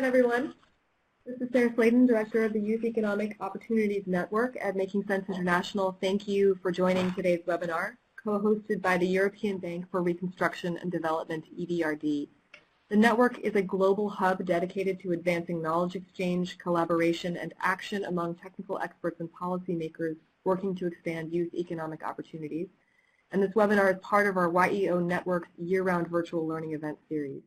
Everyone. This is Sarah Sladen, Director of the Youth Economic Opportunities Network at Making Sense International. Thank you for joining today's webinar, co-hosted by the European Bank for Reconstruction and Development, EBRD. The network is a global hub dedicated to advancing knowledge exchange, collaboration, and action among technical experts and policymakers working to expand youth economic opportunities. And this webinar is part of our YEO Network's year-round virtual learning event series.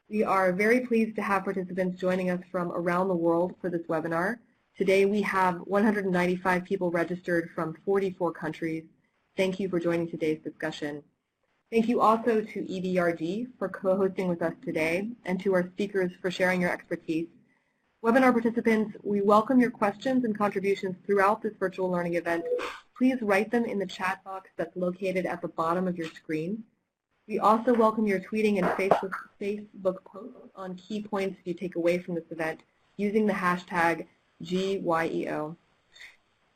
We are very pleased to have participants joining us from around the world for this webinar. Today we have 195 people registered from 44 countries. Thank you for joining today's discussion. Thank you also to EBRD for co-hosting with us today and to our speakers for sharing your expertise. Webinar participants, we welcome your questions and contributions throughout this virtual learning event. Please write them in the chat box that's located at the bottom of your screen. We also welcome your tweeting and Facebook posts on key points you take away from this event using the hashtag GYEO.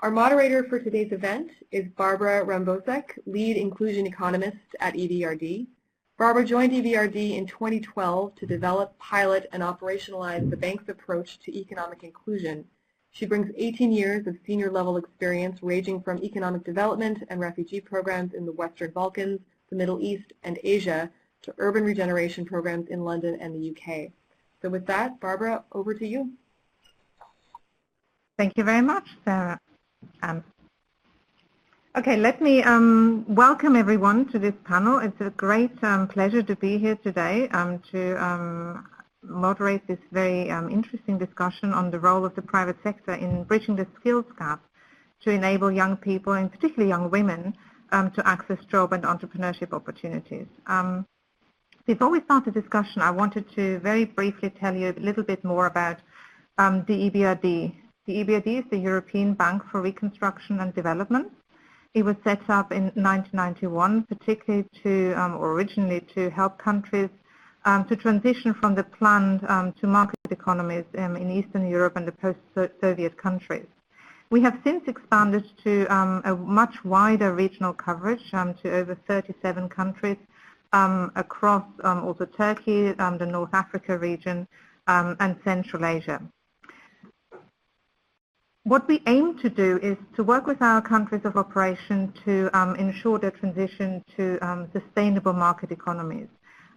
Our moderator for today's event is Barbara Rambosek, Lead Inclusion Economist at EBRD. Barbara joined EBRD in 2012 to develop, pilot, and operationalize the bank's approach to economic inclusion. She brings 18 years of senior-level experience ranging from economic development and refugee programs in the Western Balkans, the Middle East, and Asia to urban regeneration programs in London and the UK. So with that, Barbara, over to you. Thank you very much, Sarah. Okay, let me welcome everyone to this panel. It's a great pleasure to be here today to moderate this very interesting discussion on the role of the private sector in bridging the skills gap to enable young people, and particularly young women, to access job and entrepreneurship opportunities. Before we start the discussion, I wanted to very briefly tell you a little bit more about the EBRD. The EBRD is the European Bank for Reconstruction and Development. It was set up in 1991, particularly to, or originally to help countries to transition from the planned to market economies in Eastern Europe and the post-Soviet countries. We have since expanded to a much wider regional coverage to over 37 countries across also Turkey, the North Africa region, and Central Asia. What we aim to do is to work with our countries of operation to ensure their transition to sustainable market economies.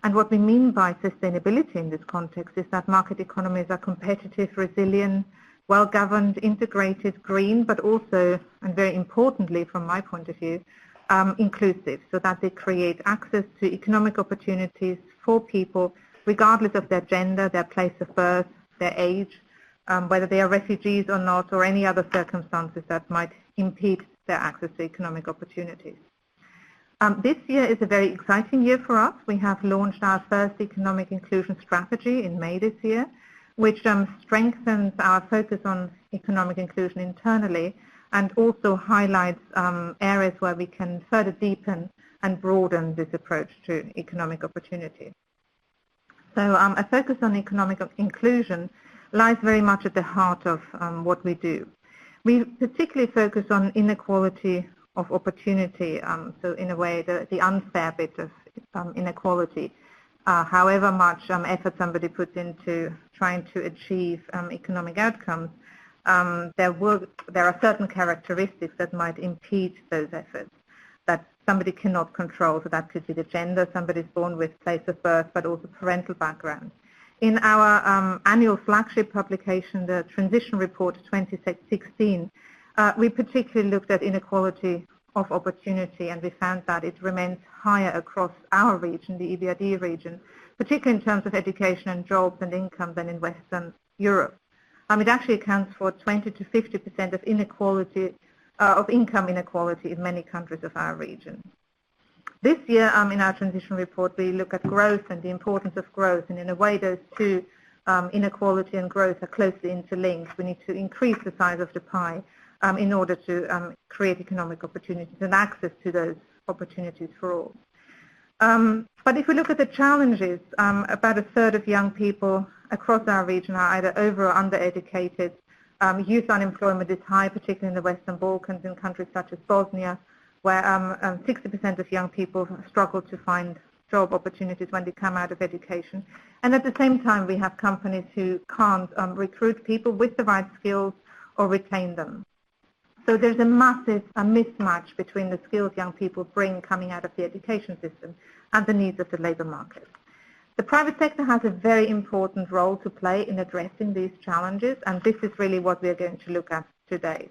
And what we mean by sustainability in this context is that market economies are competitive, resilient, well-governed, integrated, green, but also, and very importantly from my point of view, inclusive, so that they create access to economic opportunities for people regardless of their gender, their place of birth, their age, whether they are refugees or not, or any other circumstances that might impede their access to economic opportunities. This year is a very exciting year for us. We have launched our first economic inclusion strategy in May this year, which strengthens our focus on economic inclusion internally and also highlights areas where we can further deepen and broaden this approach to economic opportunity. So a focus on economic inclusion lies very much at the heart of what we do. We particularly focus on inequality of opportunity, so in a way the unfair bit of inequality. However much effort somebody puts into trying to achieve economic outcomes, there are certain characteristics that might impede those efforts that somebody cannot control. So that could be the gender somebody's born with, place of birth, but also parental background. In our annual flagship publication, the Transition Report 2016, we particularly looked at inequality of opportunity, and we found that it remains higher across our region, the EBRD region, particularly in terms of education and jobs and income than in Western Europe. It actually accounts for 20 to 50% of inequality, of income inequality in many countries of our region. This year, in our transition report, we look at growth and the importance of growth, and in a way those two, inequality and growth, are closely interlinked. We need to increase the size of the pie in order to create economic opportunities and access to those opportunities for all. But if we look at the challenges, about a third of young people across our region are either over or undereducated. Youth unemployment is high, particularly in the Western Balkans, in countries such as Bosnia, where 60% of young people struggle to find job opportunities when they come out of education. And at the same time, we have companies who can't recruit people with the right skills or retain them. So there's a massive mismatch between the skills young people bring coming out of the education system and the needs of the labour market. The private sector has a very important role to play in addressing these challenges, and this is really what we're going to look at today.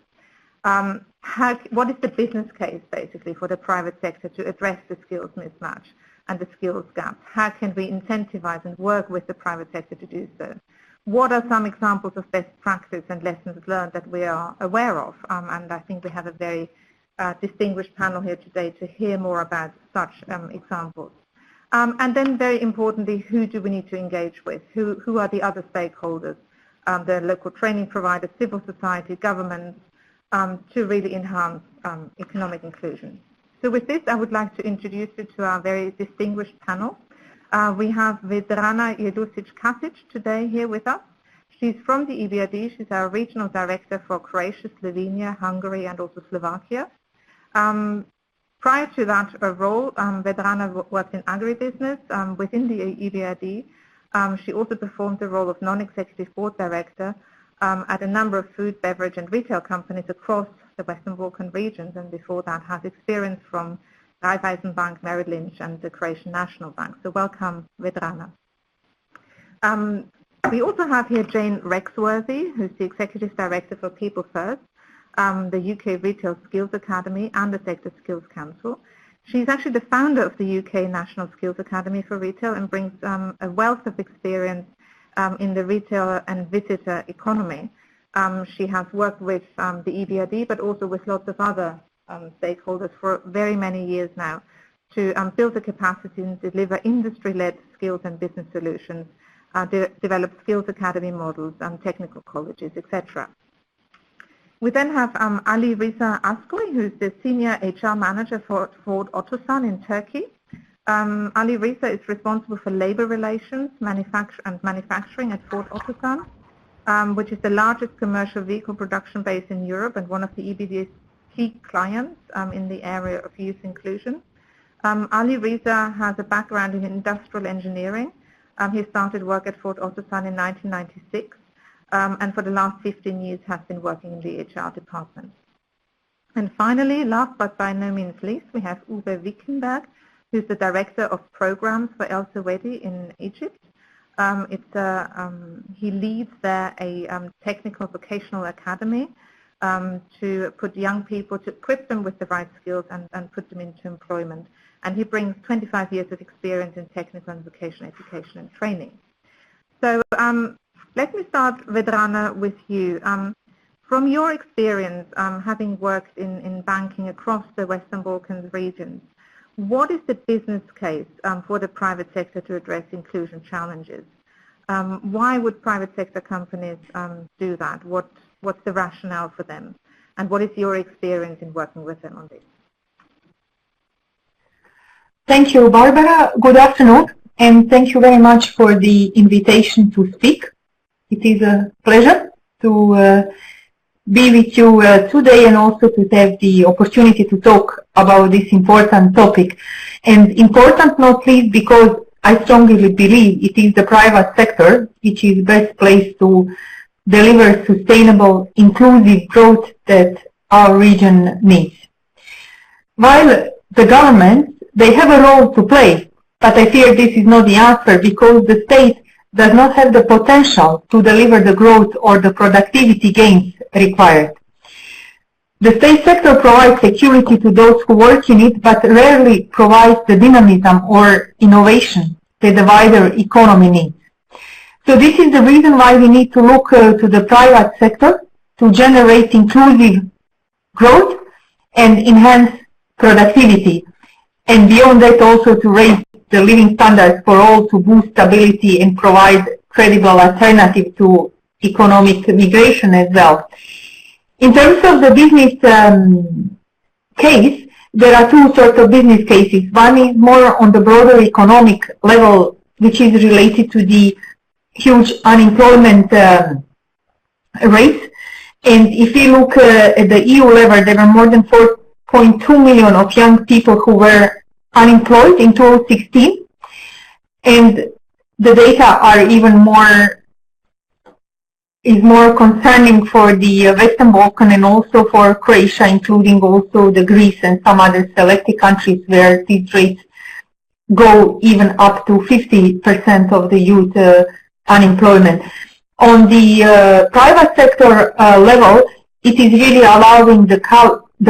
What is the business case, basically, for the private sector to address the skills mismatch and the skills gap? How can we incentivize and work with the private sector to do so? What are some examples of best practice and lessons learned that we are aware of? And I think we have a very distinguished panel here today to hear more about such examples. And then, very importantly, who do we need to engage with? Who are the other stakeholders? The local training providers, civil society, governments, to really enhance economic inclusion. So with this, I would like to introduce you to our very distinguished panel. We have Madonna Kasic today here with us. She's from the EBRD. She's our regional director for Croatia, Slovenia, Hungary, and also Slovakia. Prior to that role, Madonna worked in agribusiness within the EBRD. She also performed the role of non-executive board director at a number of food, beverage, and retail companies across the Western Balkan regions, and before that has experience from Raiffeisen Bank, Merrill Lynch, and the Croatian National Bank. So welcome, Madonna. We also have here Jane Rexworthy, who's the Executive Director for People First, the UK Retail Skills Academy and the Sector Skills Council. She's actually the founder of the UK National Skills Academy for Retail and brings a wealth of experience in the retail and visitor economy. She has worked with the EBRD, but also with lots of other stakeholders for very many years now to build the capacity and deliver industry-led skills and business solutions, develop skills academy models, technical colleges, etc. We then have Ali Reza Askoy, who's the Senior HR Manager for Ford Otosan in Turkey. Ali Reza is responsible for labor relations, manufacturing at Ford Otosan, which is the largest commercial vehicle production base in Europe and one of the EBRD's key clients in the area of youth inclusion. Ali Reza has a background in industrial engineering. He started work at Ford Otosan in 1996. And for the last 15 years has been working in the HR department. And finally, last but by no means least, we have Uwe Wickenberg, who's the Director of Programs for El Sewedi in Egypt. He leads there a technical vocational academy to put young people, to equip them with the right skills and put them into employment. And he brings 25 years of experience in technical and vocational education and training. So let me start, Madonna, with you. From your experience, having worked in banking across the Western Balkans regions, what is the business case for the private sector to address inclusion challenges? Why would private sector companies do that? What's the rationale for them? And what is your experience in working with them on this? Thank you, Barbara. Good afternoon, and thank you very much for the invitation to speak. It is a pleasure to be with you today and also to have the opportunity to talk about this important topic. And important not least because I strongly believe it is the private sector which is best placed to deliver sustainable, inclusive growth that our region needs. While the governments, they have a role to play, but I fear this is not the answer because the state does not have the potential to deliver the growth or the productivity gains required. The state sector provides security to those who work in it, but rarely provides the dynamism or innovation that the wider economy needs. So this is the reason why we need to look to the private sector to generate inclusive growth and enhance productivity. And beyond that also to raise the living standards for all, to boost stability and provide credible alternative to economic migration as well. In terms of the business case, there are two sorts of business cases. One is more on the broader economic level, which is related to the huge unemployment rates. And if we look at the EU level, there were more than 4.2 million of young people who were unemployed in 2016, And the data are even more concerning for the Western Balkan and also for Croatia, including also the Greece and some other selected countries where these rates go even up to 50% of the youth unemployment. On the private sector level, it is really allowing the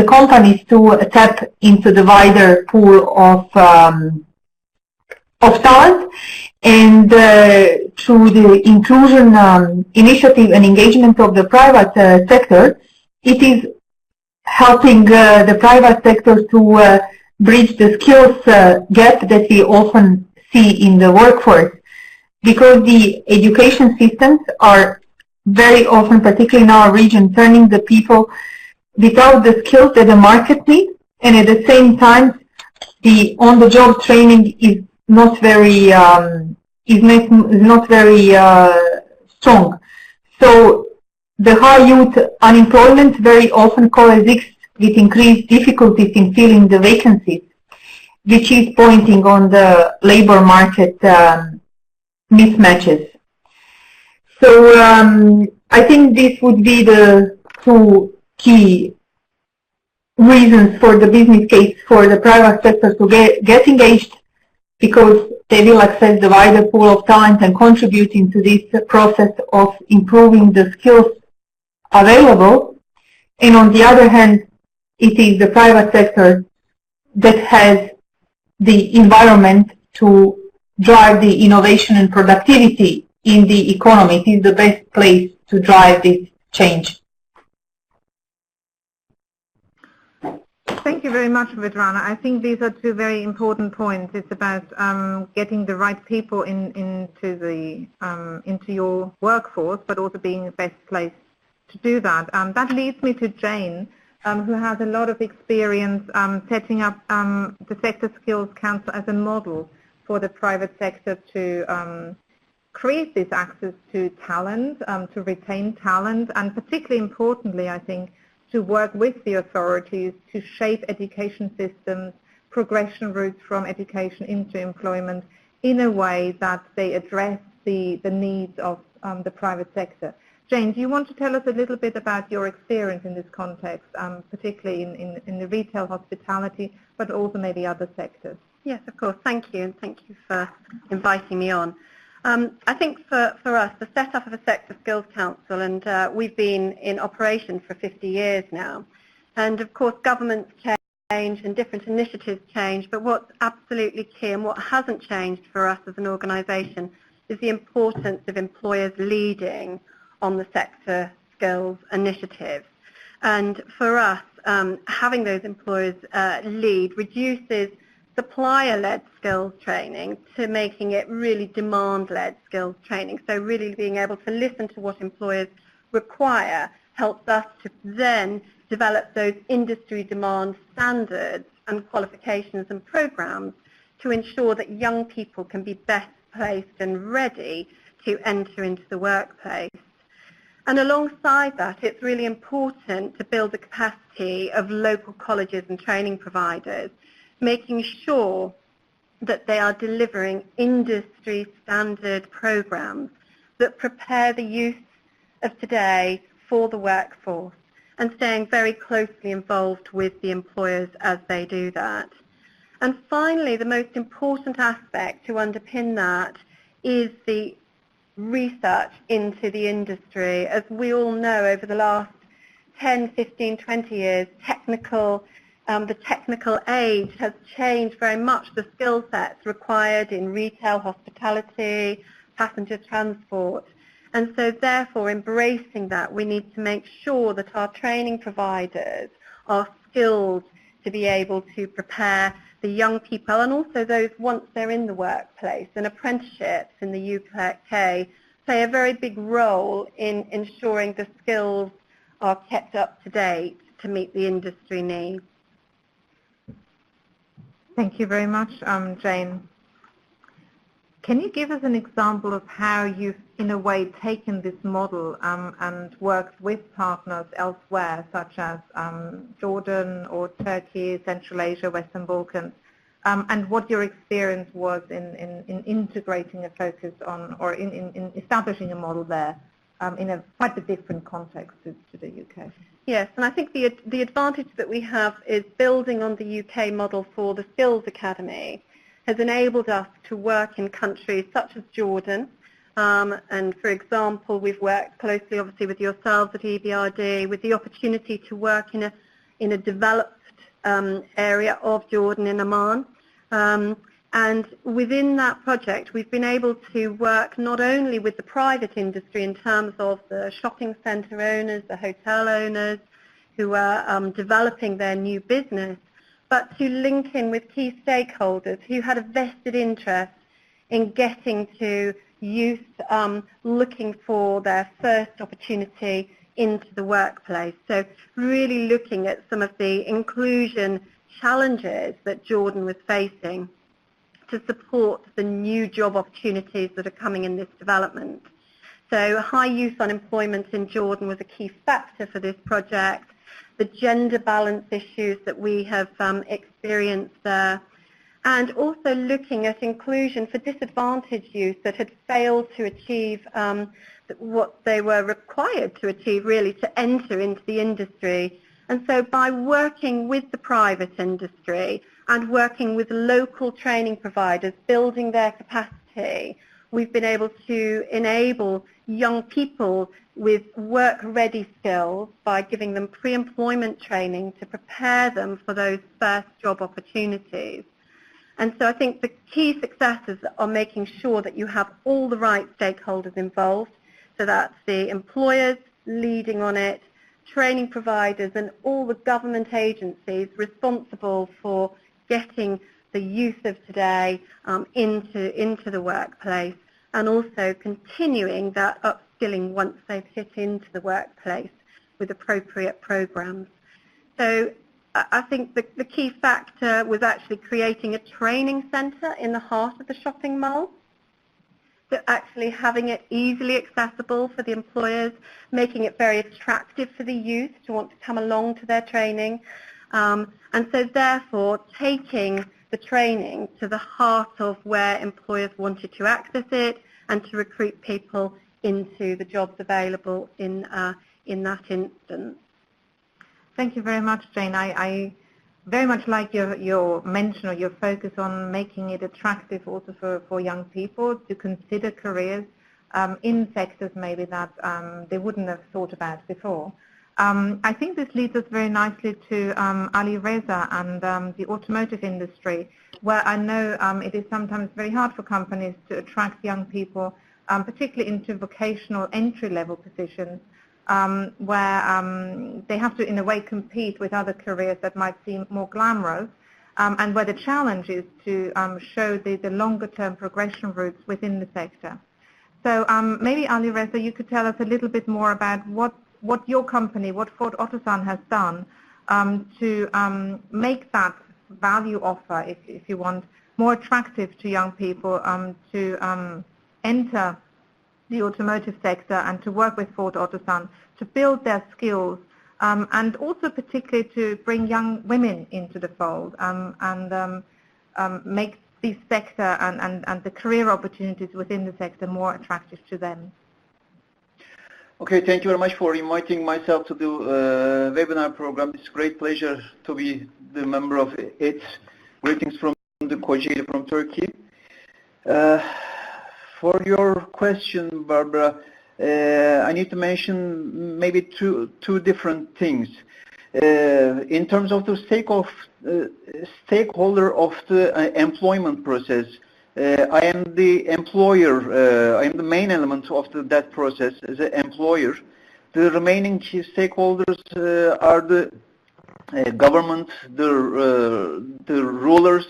companies to tap into the wider pool of talent, and through the inclusion initiative and engagement of the private sector, it is helping the private sector to bridge the skills gap that we often see in the workforce, because the education systems are very often, particularly in our region, turning the people without the skills that the market needs, and at the same time the on-the-job training is not very strong. So the high youth unemployment very often coexists with increased difficulties in filling the vacancies, which is pointing on the labor market mismatches. So I think this would be the two key reasons for the business case for the private sector to get engaged, because they will access the wider pool of talent and contributing to this process of improving the skills available. And on the other hand, it is the private sector that has the environment to drive the innovation and productivity in the economy. It is the best place to drive this change. Thank you very much, Vedrana. I think these are two very important points. It's about getting the right people into your workforce, but also being the best place to do that. That leads me to Jane, who has a lot of experience setting up the Sector Skills Council as a model for the private sector to create this access to talent, to retain talent, and particularly importantly, I think, to work with the authorities to shape education systems, progression routes from education into employment in a way that they address the needs of the private sector. Jane, do you want to tell us a little bit about your experience in this context, particularly in the retail hospitality, but also maybe other sectors? Yes, of course. Thank you, and thank you for inviting me on. I think for us, the setup of a Sector Skills Council, and we've been in operation for 50 years now, and of course governments change and different initiatives change, but what's absolutely key and what hasn't changed for us as an organisation is the importance of employers leading on the sector skills initiatives. And for us, having those employers lead reduces supplier-led skills training to making it really demand-led skills training. So really being able to listen to what employers require helps us to then develop those industry demand standards and qualifications and programs to ensure that young people can be best placed and ready to enter into the workplace. And alongside that, it's really important to build the capacity of local colleges and training providers, making sure that they are delivering industry standard programs that prepare the youth of today for the workforce, and staying very closely involved with the employers as they do that. And finally, the most important aspect to underpin that is the research into the industry. As we all know, over the last 10, 15, 20 years, the technical age has changed very much the skill sets required in retail, hospitality, passenger transport. And so therefore, embracing that, we need to make sure that our training providers are skilled to be able to prepare the young people, and also those once they're in the workplace. And apprenticeships in the UK play a very big role in ensuring the skills are kept up to date to meet the industry needs. Thank you very much, Jane. Can you give us an example of how you've, in a way, taken this model and worked with partners elsewhere, such as Jordan or Turkey, Central Asia, Western Balkans, and what your experience was in integrating a focus on, or in establishing a model there in a quite a different context to the UK. Yes, and I think the advantage that we have is building on the UK model for the Skills Academy has enabled us to work in countries such as Jordan. And for example, we've worked closely obviously with yourselves at EBRD with the opportunity to work in a developed area of Jordan in Amman. And within that project, we've been able to work not only with the private industry in terms of the shopping centre owners, the hotel owners who are developing their new business, but to link in with key stakeholders who had a vested interest in getting to youth looking for their first opportunity into the workplace. So really looking at some of the inclusion challenges that Jordan was facing to support the new job opportunities that are coming in this development. So high youth unemployment in Jordan was a key factor for this project. The gender balance issues that we have experienced there, and also looking at inclusion for disadvantaged youth that had failed to achieve what they were required to achieve really to enter into the industry. And so by working with the private industry and working with local training providers, building their capacity, we've been able to enable young people with work-ready skills by giving them pre-employment training to prepare them for those first job opportunities. And so I think the key successes are making sure that you have all the right stakeholders involved, so that's the employers leading on it, training providers and all the government agencies responsible for getting the youth of today into the workplace, and also continuing that upskilling once they've hit into the workplace with appropriate programs. So I think the key factor was actually creating a training centre in the heart of the shopping mall, so actually having it easily accessible for the employers, making it very attractive for the youth to want to come along to their training, and so therefore taking the training to the heart of where employers wanted to access it and to recruit people into the jobs available in that instance. Thank you very much, Jane. I very much like your mention or your focus on making it attractive also for young people to consider careers in sectors maybe that they wouldn't have thought about before. I think this leads us very nicely to Ali Reza and the automotive industry, where I know it is sometimes very hard for companies to attract young people, particularly into vocational entry-level positions, where they have to, in a way, compete with other careers that might seem more glamorous, and where the challenge is to show the longer-term progression routes within the sector. So maybe, Ali Reza, you could tell us a little bit more about what your company, what Ford Otosan has done to make that value offer, if you want, more attractive to young people to enter the automotive sector and to work with Ford Otosan to build their skills, and also particularly to bring young women into the fold and make the sector and the career opportunities within the sector more attractive to them. Okay, thank you very much for inviting myself to the webinar program. It's a great pleasure to be the member of it. Greetings from the Kocaeli from Turkey. For your question, Barbara, I need to mention maybe two different things. In terms of the stakeholder of the employment process, I am the employer, I am the main element of that process as an employer. The remaining key stakeholders are the government, the rulers,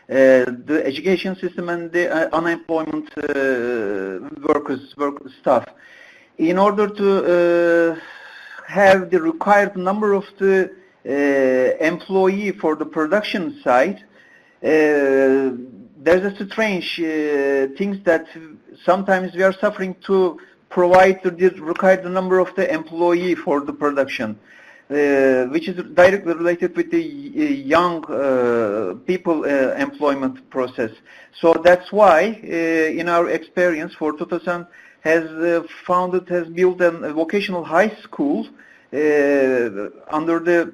the education system, and the unemployment work staff. In order to have the required number of the employee for the production side, there's a strange things that sometimes we are suffering to provide the required number of the employee for the production. which is directly related with the young people employment process. So that's why, in our experience, for 2000 has built a vocational high school under the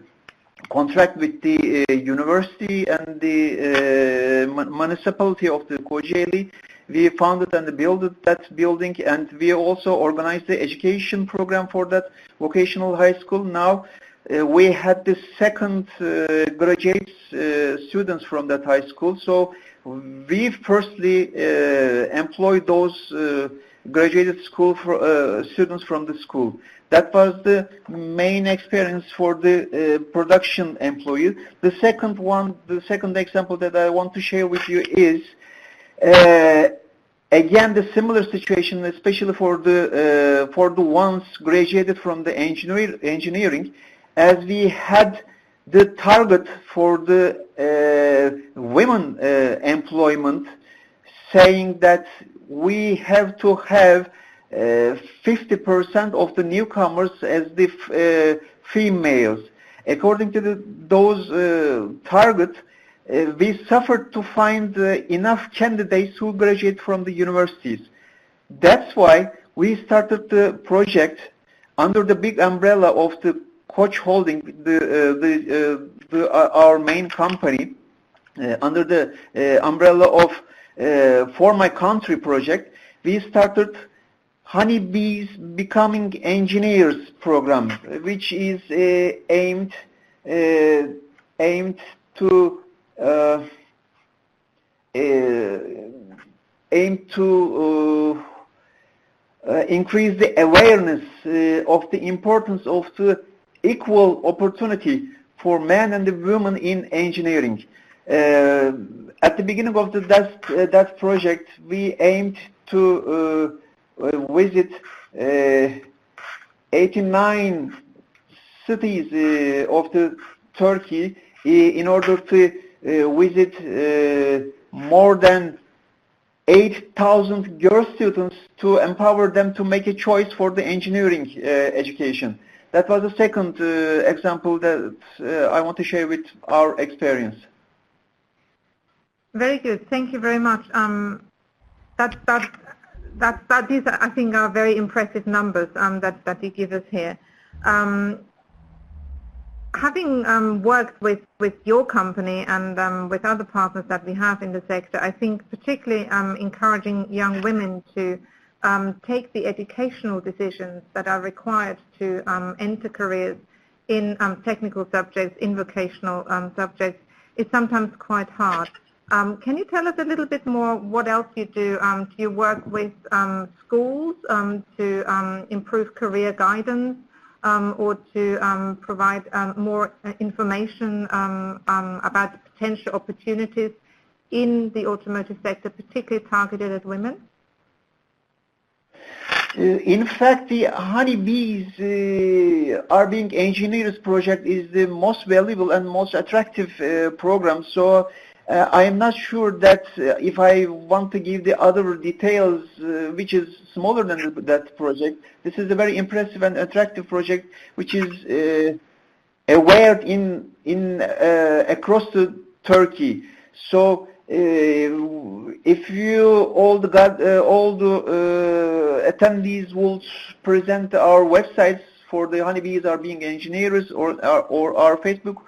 contract with the university and the municipality of the Kocaeli. We founded and built that building, and we also organized the education program for that vocational high school. Now we had the second graduate students from that high school. So we firstly employed those graduated school students from the school. That was the main experience for the production employee. The second example that I want to share with you is again the similar situation, especially for the ones graduated from the engineering, as we had the target for the women employment, saying that we have to have 50% of the newcomers as the females. According to those targets, we suffered to find enough candidates who graduate from the universities. That's why we started the project under the big umbrella of the Koç Holding, our main company, under the umbrella of For My Country project. We started Honeybees Becoming Engineers program, which is aimed to increase the awareness of the importance of the equal opportunity for men and the women in engineering. At the beginning of that project, we aimed to visit 89 cities of the Turkey in order to visit more than 8,000 girl students to empower them to make a choice for the engineering education. That was the second example that I want to share with our experience. Very good. Thank you very much. That is, I think, are very impressive numbers that you give us here. Having worked with your company and with other partners that we have in the sector, I think particularly encouraging young women to take the educational decisions that are required to enter careers in technical subjects, in vocational subjects, is sometimes quite hard. Can you tell us a little bit more what else you do? Do you work with schools to improve career guidance or to provide more information about potential opportunities in the automotive sector, particularly targeted at women? In fact, the Honeybees Are Being Engineers project is the most valuable and most attractive program. So I am not sure that if I want to give the other details, which is smaller than that project. This is a very impressive and attractive project, which is aware across the Turkey. So if you all the attendees will present our websites for the Honeybees Are Being Engineers or our Facebook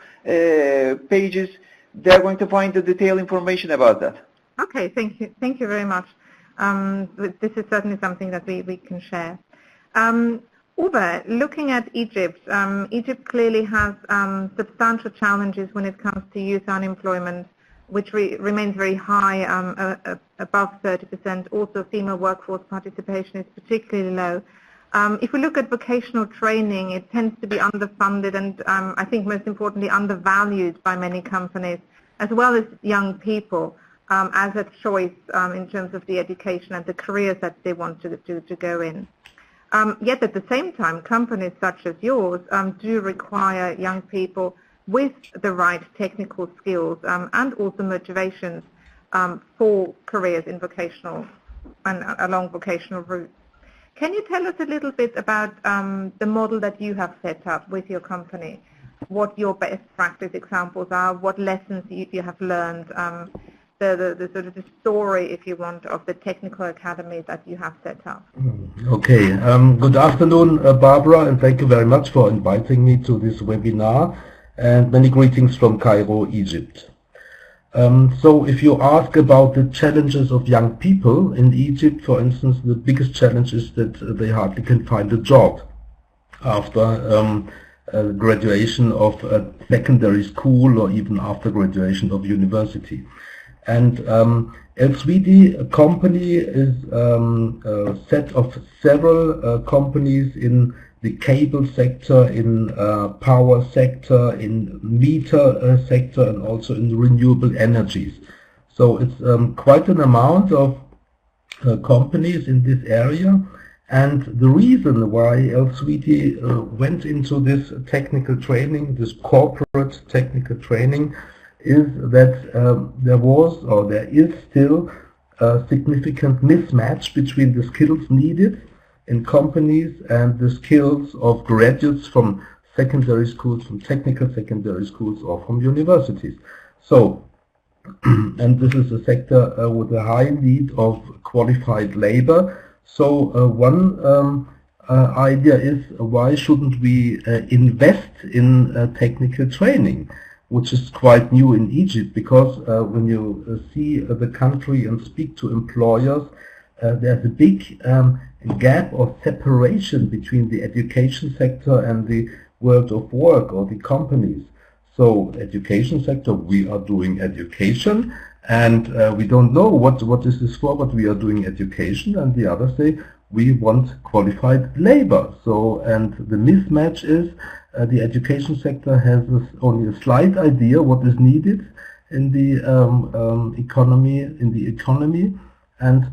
pages, they're going to find the detailed information about that. Okay, thank you very much. This is certainly something that we can share. Uwe, looking at Egypt, Egypt clearly has substantial challenges when it comes to youth unemployment, which remains very high, above 30%. Also, female workforce participation is particularly low. If we look at vocational training, it tends to be underfunded and I think most importantly undervalued by many companies, as well as young people, as a choice in terms of the education and the careers that they want to go in. Yet at the same time, companies such as yours do require young people with the right technical skills and also motivations for careers in vocational and along vocational routes. Can you tell us a little bit about the model that you have set up with your company? What your best practice examples are, what lessons you have learned, the sort of the story, if you want, of the technical academy that you have set up. Okay. Good afternoon, Barbara, and thank you very much for inviting me to this webinar, and many greetings from Cairo, Egypt. So if you ask about the challenges of young people in Egypt, for instance, the biggest challenge is that they hardly can find a job after graduation of secondary school or even after graduation of university. And EBRD, a company, is a set of several companies in the cable sector, in power sector, in meter sector, and also in renewable energies. So it's quite an amount of companies in this area. And the reason why EBRD went into this technical training, this corporate technical training, is that there was, or there is still, a significant mismatch between the skills needed in companies and the skills of graduates from secondary schools, from technical secondary schools, or from universities. So, and this is a sector with a high need of qualified labor. So one idea is, why shouldn't we invest in technical training, which is quite new in Egypt, because when you see the country and speak to employers, there's a big gap or separation between the education sector and the world of work or the companies. So education sector, we are doing education, and we don't know what is this for, but we are doing education, and the others say we want qualified labor. So, and the mismatch is the education sector has only a slight idea what is needed in the economy, and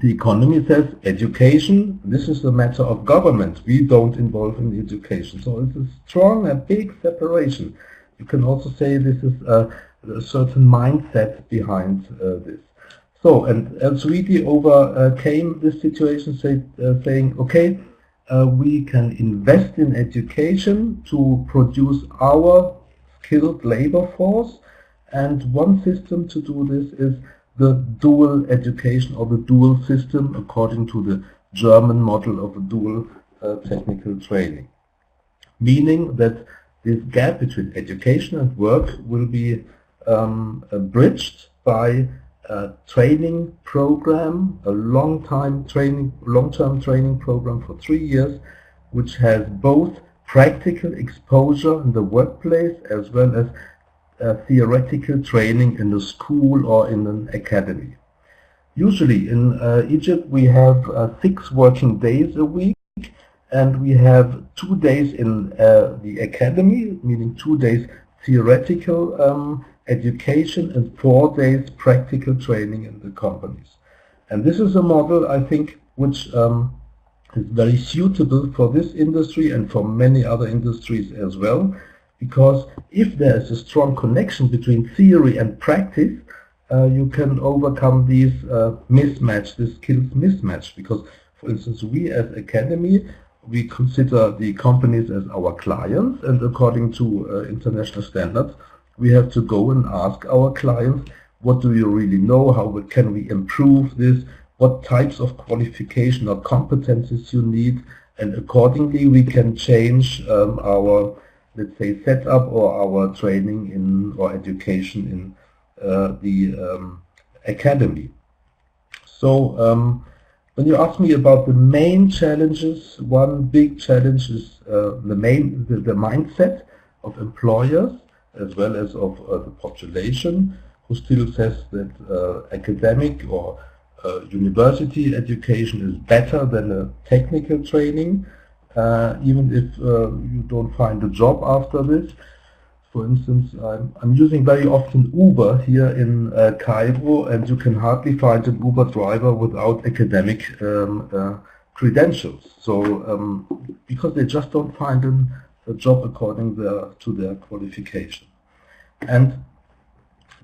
the economy says education, this is a matter of government, we don't involve in education. So it's a strong and big separation. You can also say this is a certain mindset behind this. So, and EBRD overcame this situation, saying, okay, we can invest in education to produce our skilled labor force, and one system to do this is the dual education, or the dual system, according to the German model of a dual technical training. Meaning that this gap between education and work will be bridged by a training program, a long-term training program for 3 years, which has both practical exposure in the workplace as well as theoretical training in the school or in an academy. Usually in Egypt we have 6 working days a week, and we have 2 days in the academy, meaning 2 days theoretical education and 4 days practical training in the companies. And this is a model, I think, which is very suitable for this industry and for many other industries as well, because if there is a strong connection between theory and practice, you can overcome these this skills mismatch. Because, for instance, we as academy, we consider the companies as our clients, and according to international standards, we have to go and ask our clients, what do you really know, how can we improve this, what types of qualification or competences you need, and accordingly we can change our, let's say, setup or our training in or education in the academy. So when you ask me about the main challenges, one big challenge is the mindset of employers as well as of the population, who still says that academic or university education is better than a technical training, even if you don't find a job after this. For instance, I'm using very often Uber here in Cairo, and you can hardly find an Uber driver without academic credentials. So because they just don't find a job according to their qualification. And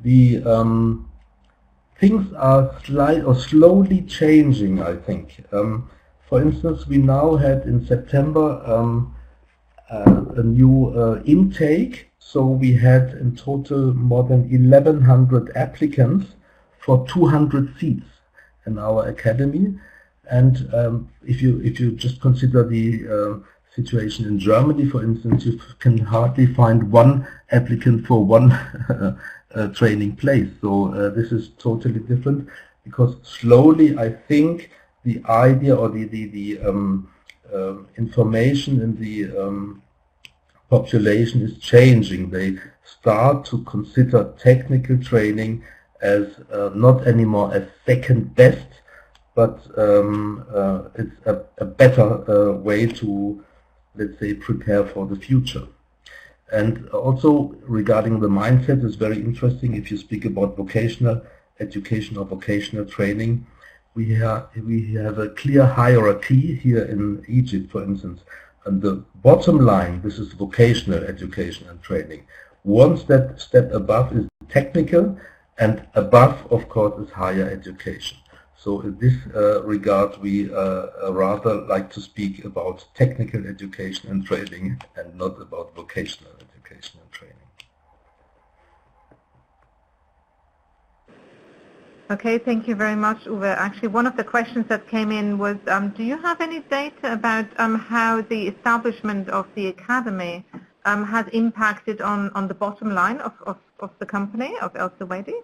the things are slowly changing, I think. For For instance, we now had in September a new intake. So we had in total more than 1,100 applicants for 200 seats in our academy. And if you just consider the situation in Germany, for instance, you can hardly find one applicant for one training place. So this is totally different, because slowly I think the idea or the information in the population is changing. They start to consider technical training as not anymore as second best, but it's a better way to, let's say, prepare for the future. And also regarding the mindset, is very interesting. If you speak about vocational education or vocational training, we have a clear hierarchy here in Egypt, for instance. And the bottom line, this is vocational education and training. One step above is technical, and above, of course, is higher education. So in this regard, we rather like to speak about technical education and training and not about vocational education and training. Okay, thank you very much, Uwe. Actually, one of the questions that came in was, do you have any data about how the establishment of the academy has impacted on the bottom line of the company, of El-Suwaidi?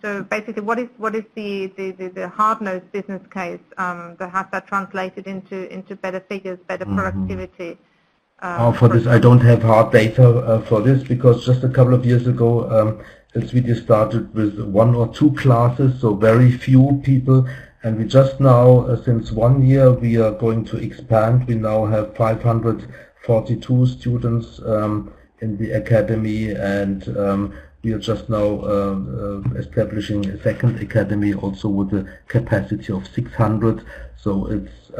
So basically, what is the hard-nosed business case that has that translated into better figures, better productivity? For this, I don't have hard data for this, because just a couple of years ago, El-Suwaidi started with 1 or 2 classes, so very few people, and we just now, since 1 year, we are going to expand. We now have 542 students in the academy, and we are just now establishing a second academy, also with a capacity of 600. So it's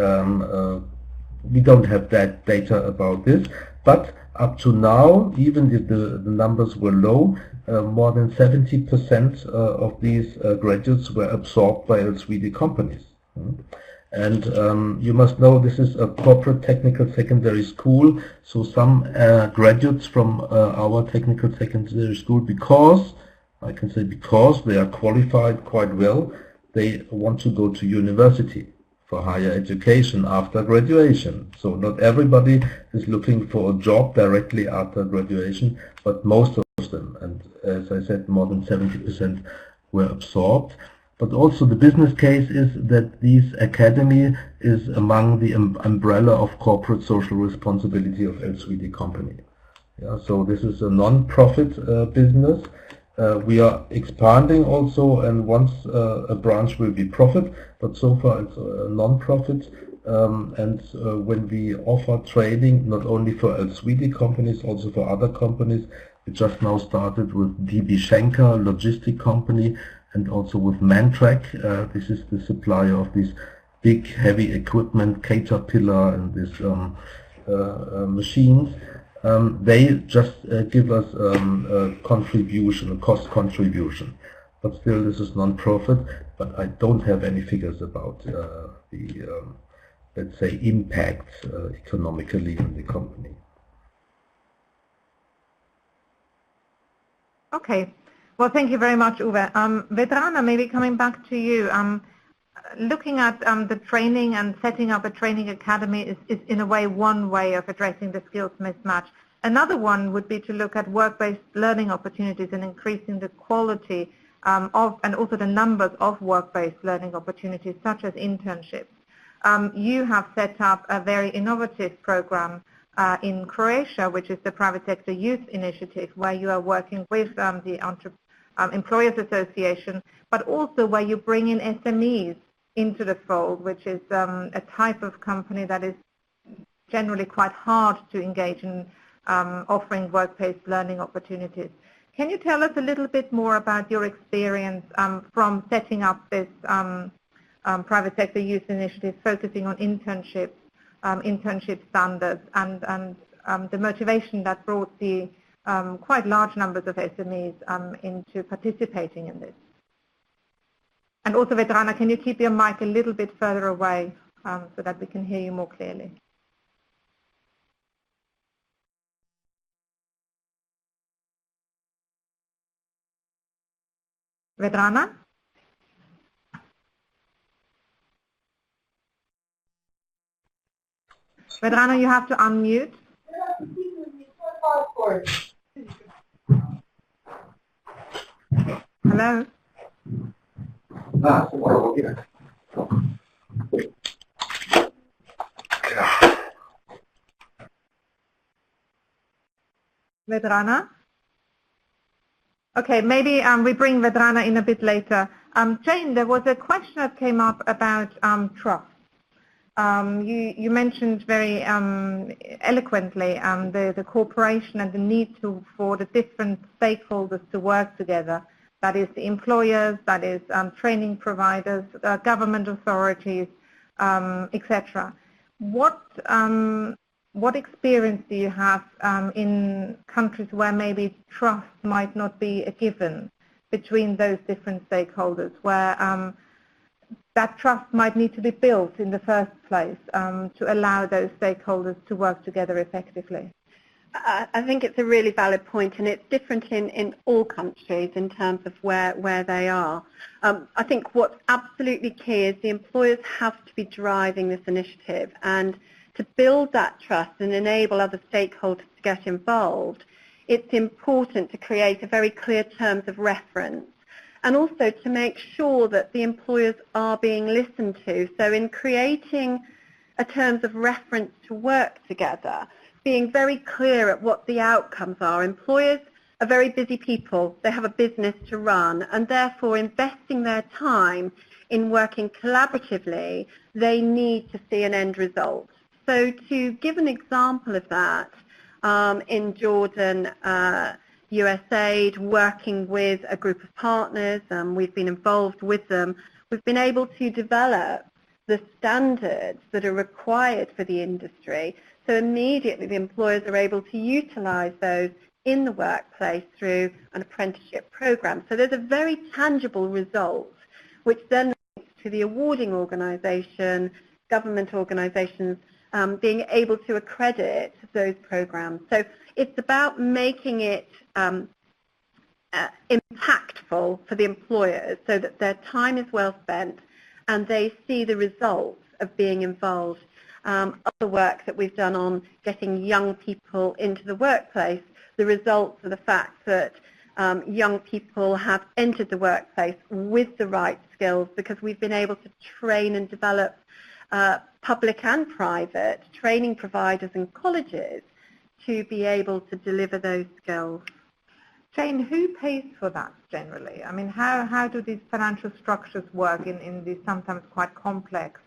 we don't have that data about this, but up to now, even if the numbers were low, more than 70% of these graduates were absorbed by El-Suwaidi companies. And you must know this is a corporate technical secondary school, so some graduates from our technical secondary school, because, I can say because they are qualified quite well, they want to go to university for higher education after graduation. So not everybody is looking for a job directly after graduation, but most of them, and as I said, more than 70% were absorbed. But also the business case is that this academy is among the umbrella of corporate social responsibility of El-Suwaidi company. Yeah, so this is a non-profit business. We are expanding also, and once a branch will be profit, but so far it's a non-profit. And when we offer training, not only for El-Suwaidi companies, also for other companies, we just now started with DB Schenker, logistic company, and also with Mantrack. This is the supplier of this big heavy equipment, Caterpillar, and these machines. They just give us a contribution, a cost contribution. But still, this is non-profit, but I don't have any figures about the, let's say, impact economically on the company. Okay. Well, thank you very much, Uwe. Vedrana, maybe coming back to you. Looking at the training and setting up a training academy is in a way one way of addressing the skills mismatch. Another one would be to look at work-based learning opportunities and increasing the quality of and also the numbers of work-based learning opportunities, such as internships. You have set up a very innovative program in Croatia, which is the Private Sector Youth Initiative, where you are working with the Employers Association, but also where you bring in SMEs into the fold, which is a type of company that is generally quite hard to engage in offering work-based learning opportunities. Can you tell us a little bit more about your experience from setting up this Private Sector Youth Initiative, focusing on internships, internship standards, and the motivation that brought the quite large numbers of SMEs into participating in this? And also, Vedrana, can you keep your mic a little bit further away so that we can hear you more clearly. Vedrana? Vedrana, you have to unmute. Hello? Vedrana? Okay, maybe we bring Vedrana in a bit later. Jane, there was a question that came up about trust. You mentioned very eloquently the cooperation and the need for the different stakeholders to work together. That is the employers, that is training providers, government authorities, etc. What experience do you have in countries where maybe trust might not be a given between those different stakeholders, where that trust might need to be built in the first place to allow those stakeholders to work together effectively? I think it's a really valid point, and it's different in all countries in terms of where they are. I think what's absolutely key is the employers have to be driving this initiative, and to build that trust and enable other stakeholders to get involved, it's important to create a very clear terms of reference, and also to make sure that the employers are being listened to. So in creating a terms of reference to work together, being very clear at what the outcomes are. Employers are very busy people. They have a business to run, and therefore investing their time in working collaboratively, they need to see an end result. So to give an example of that, in Jordan, USAID, working with a group of partners, we've been involved with them, we've been able to develop the standards that are required for the industry. So immediately the employers are able to utilize those in the workplace through an apprenticeship program. So there's a very tangible result, which then links to the awarding organization, government organizations, being able to accredit those programs. So it's about making it impactful for the employers so that their time is well spent and they see the results of being involved. Other work that we've done on getting young people into the workplace, the results are the fact that young people have entered the workplace with the right skills because we've been able to train and develop public and private training providers and colleges to be able to deliver those skills. Jane, who pays for that generally? I mean, how do these financial structures work in these sometimes quite complex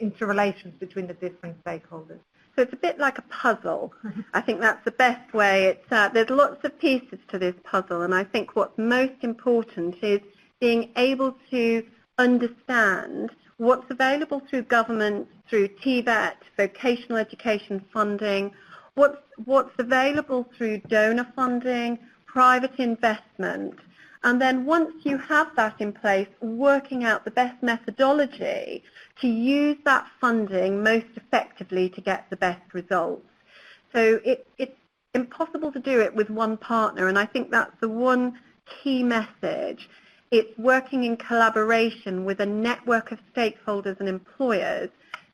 interrelations between the different stakeholders? So it's a bit like a puzzle. I think that's the best way. There's lots of pieces to this puzzle, and I think what's most important is being able to understand what's available through government, through TVET, vocational education funding, what's available through donor funding, private investment, and then once you have that in place, working out the best methodology to use that funding most effectively to get the best results. So it's impossible to do it with one partner, and I think that's the one key message. It's working in collaboration with a network of stakeholders and employers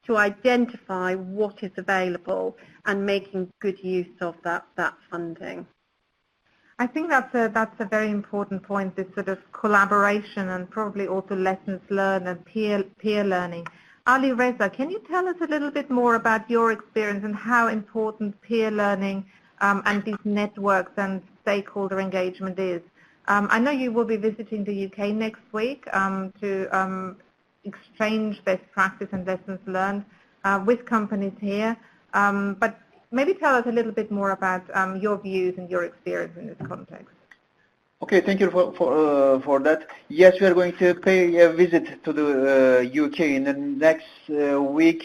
to identify what is available and making good use of that funding. I think that's a very important point, this sort of collaboration and probably also lessons learned and peer learning. Ali Reza, can you tell us a little bit more about your experience and how important peer learning and these networks and stakeholder engagement is? I know you will be visiting the UK next week to exchange best practice and lessons learned with companies here, but maybe tell us a little bit more about your views and your experience in this context. Okay, thank you for that. Yes, we are going to pay a visit to the UK in the next week.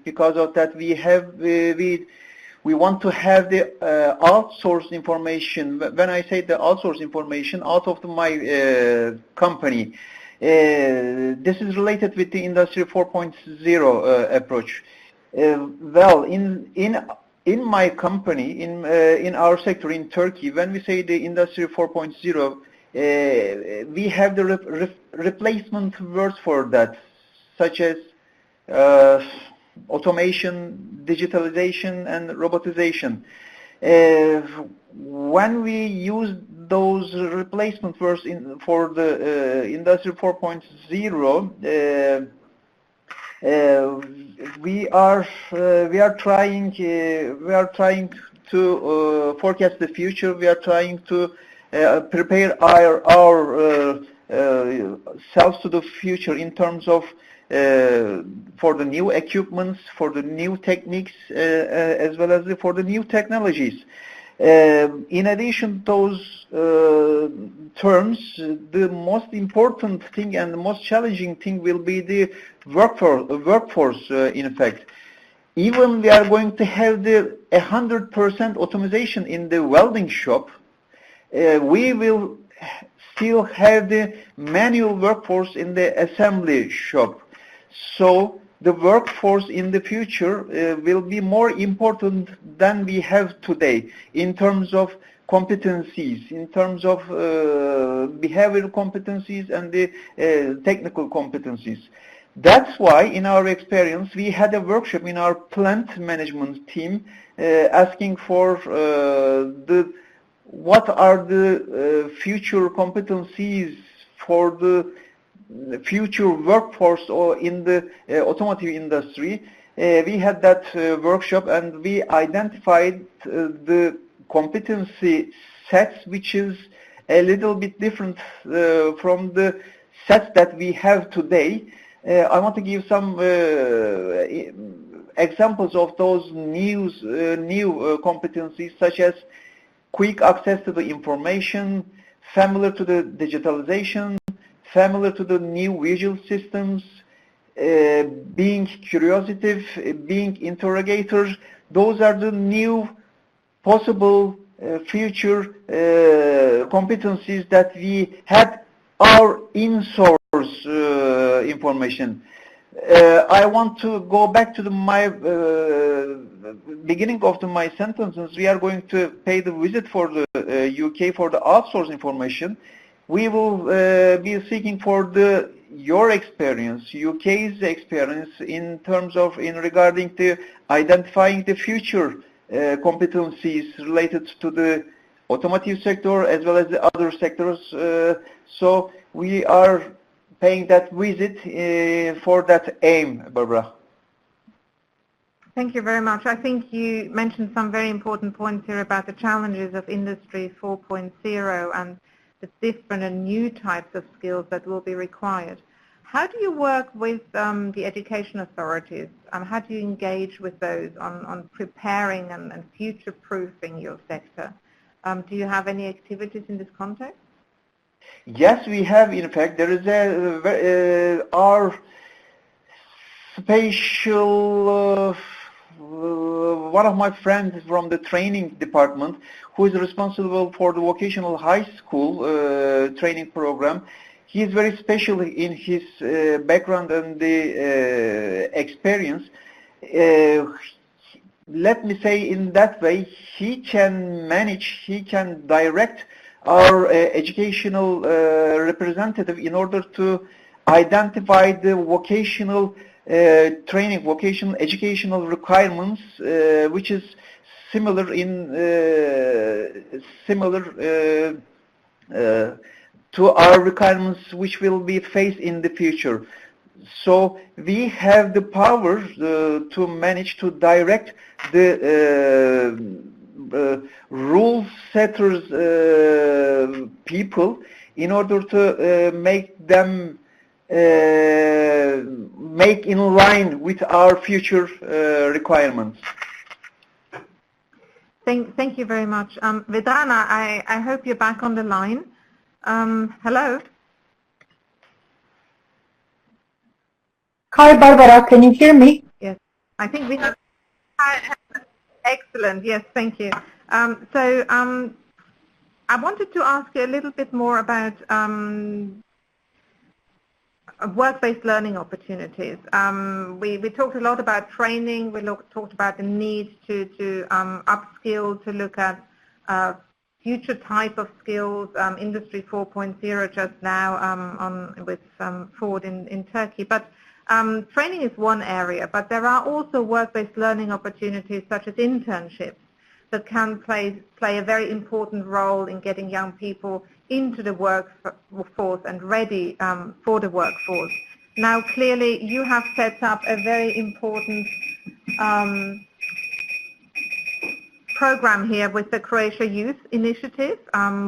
Because of that, we want to have the outsourced information. When I say the outsourced information, out of my company, This is related with the Industry 4.0 approach. Well, in my company, in our sector in Turkey, when we say the Industry 4.0, we have the replacement words for that, such as automation, digitalization, and robotization. When we use those replacement words for the Industry 4.0, we are trying to forecast the future. We are trying to prepare our selves to the future in terms of for the new equipments, for the new techniques, as well as for the new technologies. In addition to those terms, the most important thing and the most challenging thing will be the workforce in effect. Even we are going to have the 100% automation in the welding shop, we will still have the manual workforce in the assembly shop. So the workforce in the future will be more important than we have today in terms of competencies, in terms of behavioral competencies and the technical competencies. That's why, in our experience, we had a workshop in our plant management team asking for what are the future competencies for the future workforce or in the automotive industry. We had that workshop and we identified the competency sets which is a little bit different from the sets that we have today. I want to give some examples of those new competencies, such as quick access to the information, familiar to the digitalization, familiar to the new visual systems, being curiositive, being interrogators. Those are the new possible future competencies that we had our in-source information. I want to go back to my beginning of my sentences. We are going to pay the visit for the UK for the outsource information. We will be seeking for your experience, UK's experience in terms of regarding to identifying the future competencies related to the automotive sector as well as the other sectors. So we are paying that visit for that aim, Barbara. Thank you very much. I think you mentioned some very important points here about the challenges of Industry 4.0 and the different and new types of skills that will be required. How do you work with the education authorities? How do you engage with those on preparing and future-proofing your sector? Do you have any activities in this context? Yes, we have. In fact, there is our special one of my friends from the training department who is responsible for the vocational high school training program. He is very special in his background and the experience. Let me say in that way, he can manage, he can direct our educational representative in order to identify the vocational training, vocational educational requirements, which is similar to our requirements which will be faced in the future. So we have the power to manage to direct the rule setters people in order to make them make in line with our future requirements. Thank you very much. Vedana, I hope you're back on the line. Hello? Hi, Barbara. Can you hear me? Yes. I think we have... Excellent. Yes, thank you. I wanted to ask you a little bit more about work-based learning opportunities. We talked a lot about training. We talked about the need to upskill, to look at future type of skills, Industry 4.0 just now with Ford in Turkey. But training is one area, but there are also work-based learning opportunities such as internships that can play a very important role in getting young people into the workforce and ready for the workforce. Now, clearly, you have set up a very important program here with the Croatia Youth Initiative,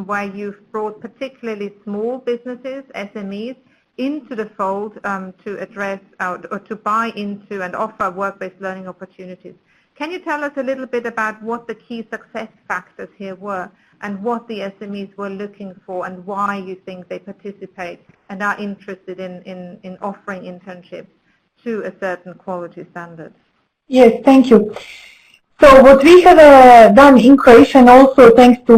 where you've brought particularly small businesses, SMEs, into the fold to address or to buy into and offer work-based learning opportunities. Can you tell us a little bit about what the key success factors here were and what the SMEs were looking for and why you think they participate and are interested in offering internships to a certain quality standard? Yes, thank you. So what we have done in Croatia, and also thanks to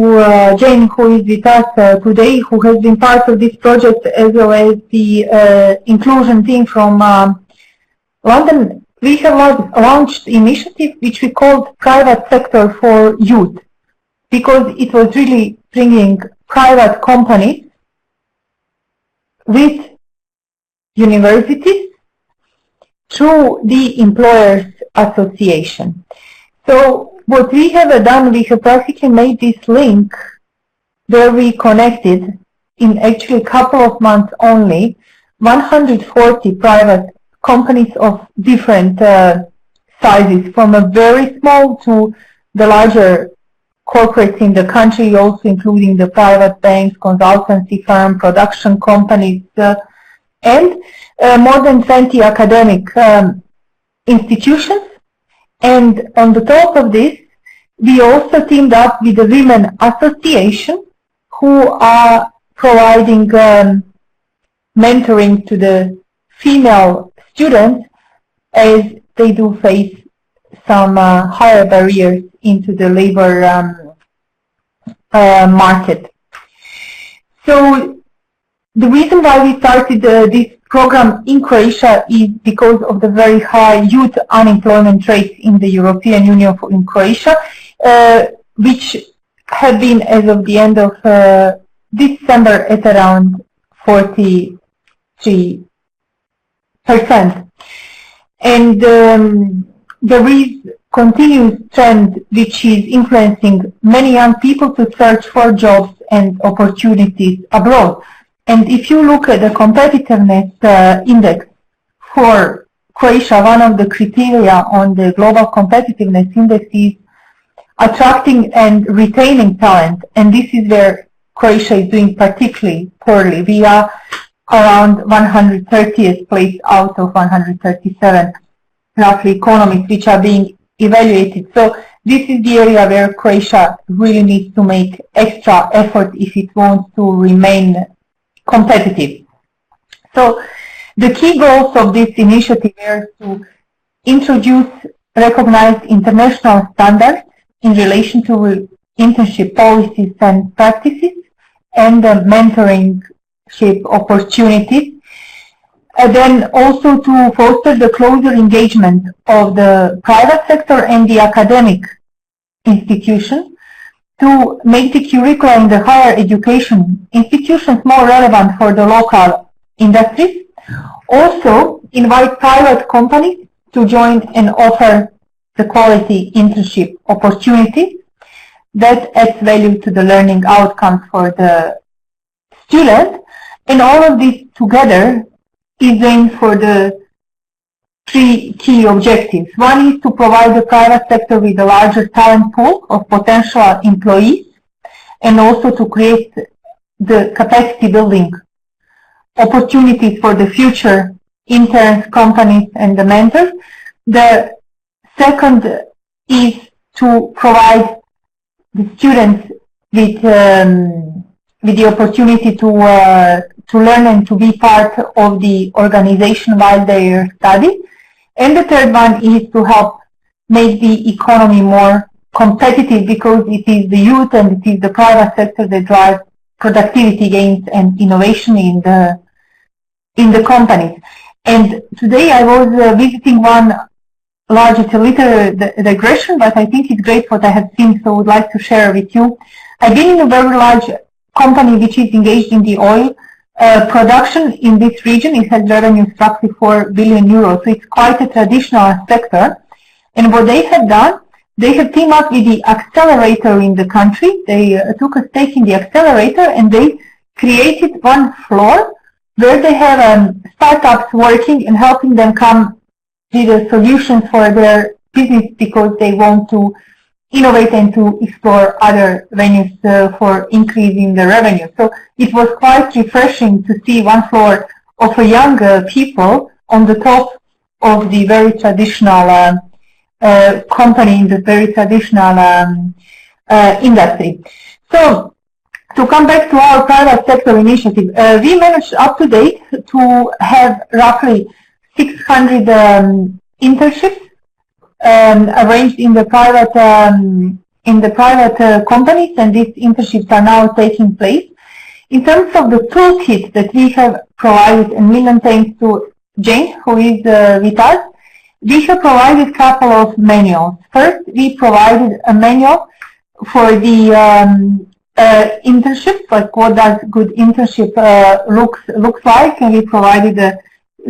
Jane, who is with us today, who has been part of this project, as well as the inclusion team from London, we have launched an initiative which we called Private Sector for Youth, because it was really bringing private companies with universities through the Employers Association. So what we have done, we have practically made this link where we connected in actually a couple of months only 140 private companies of different sizes, from a very small to the larger corporates in the country, also including the private banks, consultancy firm, production companies, and more than 20 academic institutions. And on the top of this, we also teamed up with the Women Association, who are providing mentoring to the female students as they do face some higher barriers into the labor market. So the reason why we started this program in Croatia is because of the very high youth unemployment rates in the European Union in Croatia, which have been, as of the end of December, at around 43%. And there is continuous trend which is influencing many young people to search for jobs and opportunities abroad. And if you look at the competitiveness index for Croatia, one of the criteria on the global competitiveness index is attracting and retaining talent. And this is where Croatia is doing particularly poorly. We are around 130th place out of 137 roughly economies which are being evaluated. So this is the area where Croatia really needs to make extra effort if it wants to remain competitive. So the key goals of this initiative are to introduce recognized international standards in relation to internship policies and practices and mentorship opportunities. And then also to foster the closer engagement of the private sector and the academic institutions, to make the curricula in the higher education institutions more relevant for the local industries. Also, invite private companies to join and offer the quality internship opportunities that adds value to the learning outcomes for the student. And all of this together is aimed for the three key objectives. One is to provide the private sector with a larger talent pool of potential employees, and also to create the capacity building opportunities for the future interns, companies, and the mentors. The second is to provide the students with the opportunity to learn and to be part of the organization while they study. And the third one is to help make the economy more competitive, because it is the youth and it is the private sector that drive productivity gains and innovation in the in the companies. And today I was visiting one large, it's a little digression, but I think it's great what I have seen, so I would like to share with you. I've been in a very large company which is engaged in the oil production in this region. It has revenues roughly 4 billion euros, so it's quite a traditional sector. And what they have done, they have teamed up with the accelerator in the country. They took a stake in the accelerator and they created one floor where they have startups working and helping them come with a solution for their business because they want to innovate and to explore other venues for increasing the revenue. So it was quite refreshing to see one floor of a young people on the top of the very traditional company in the very traditional industry. So to come back to our private sector initiative, we managed up to date to have roughly 600 internships arranged in the private companies, and these internships are now taking place. In terms of the toolkit that we have provided, and million thanks to Jane, who is with us, we have provided a couple of manuals. First, we provided a manual for the internship, like what does good internship looks like, and we provided a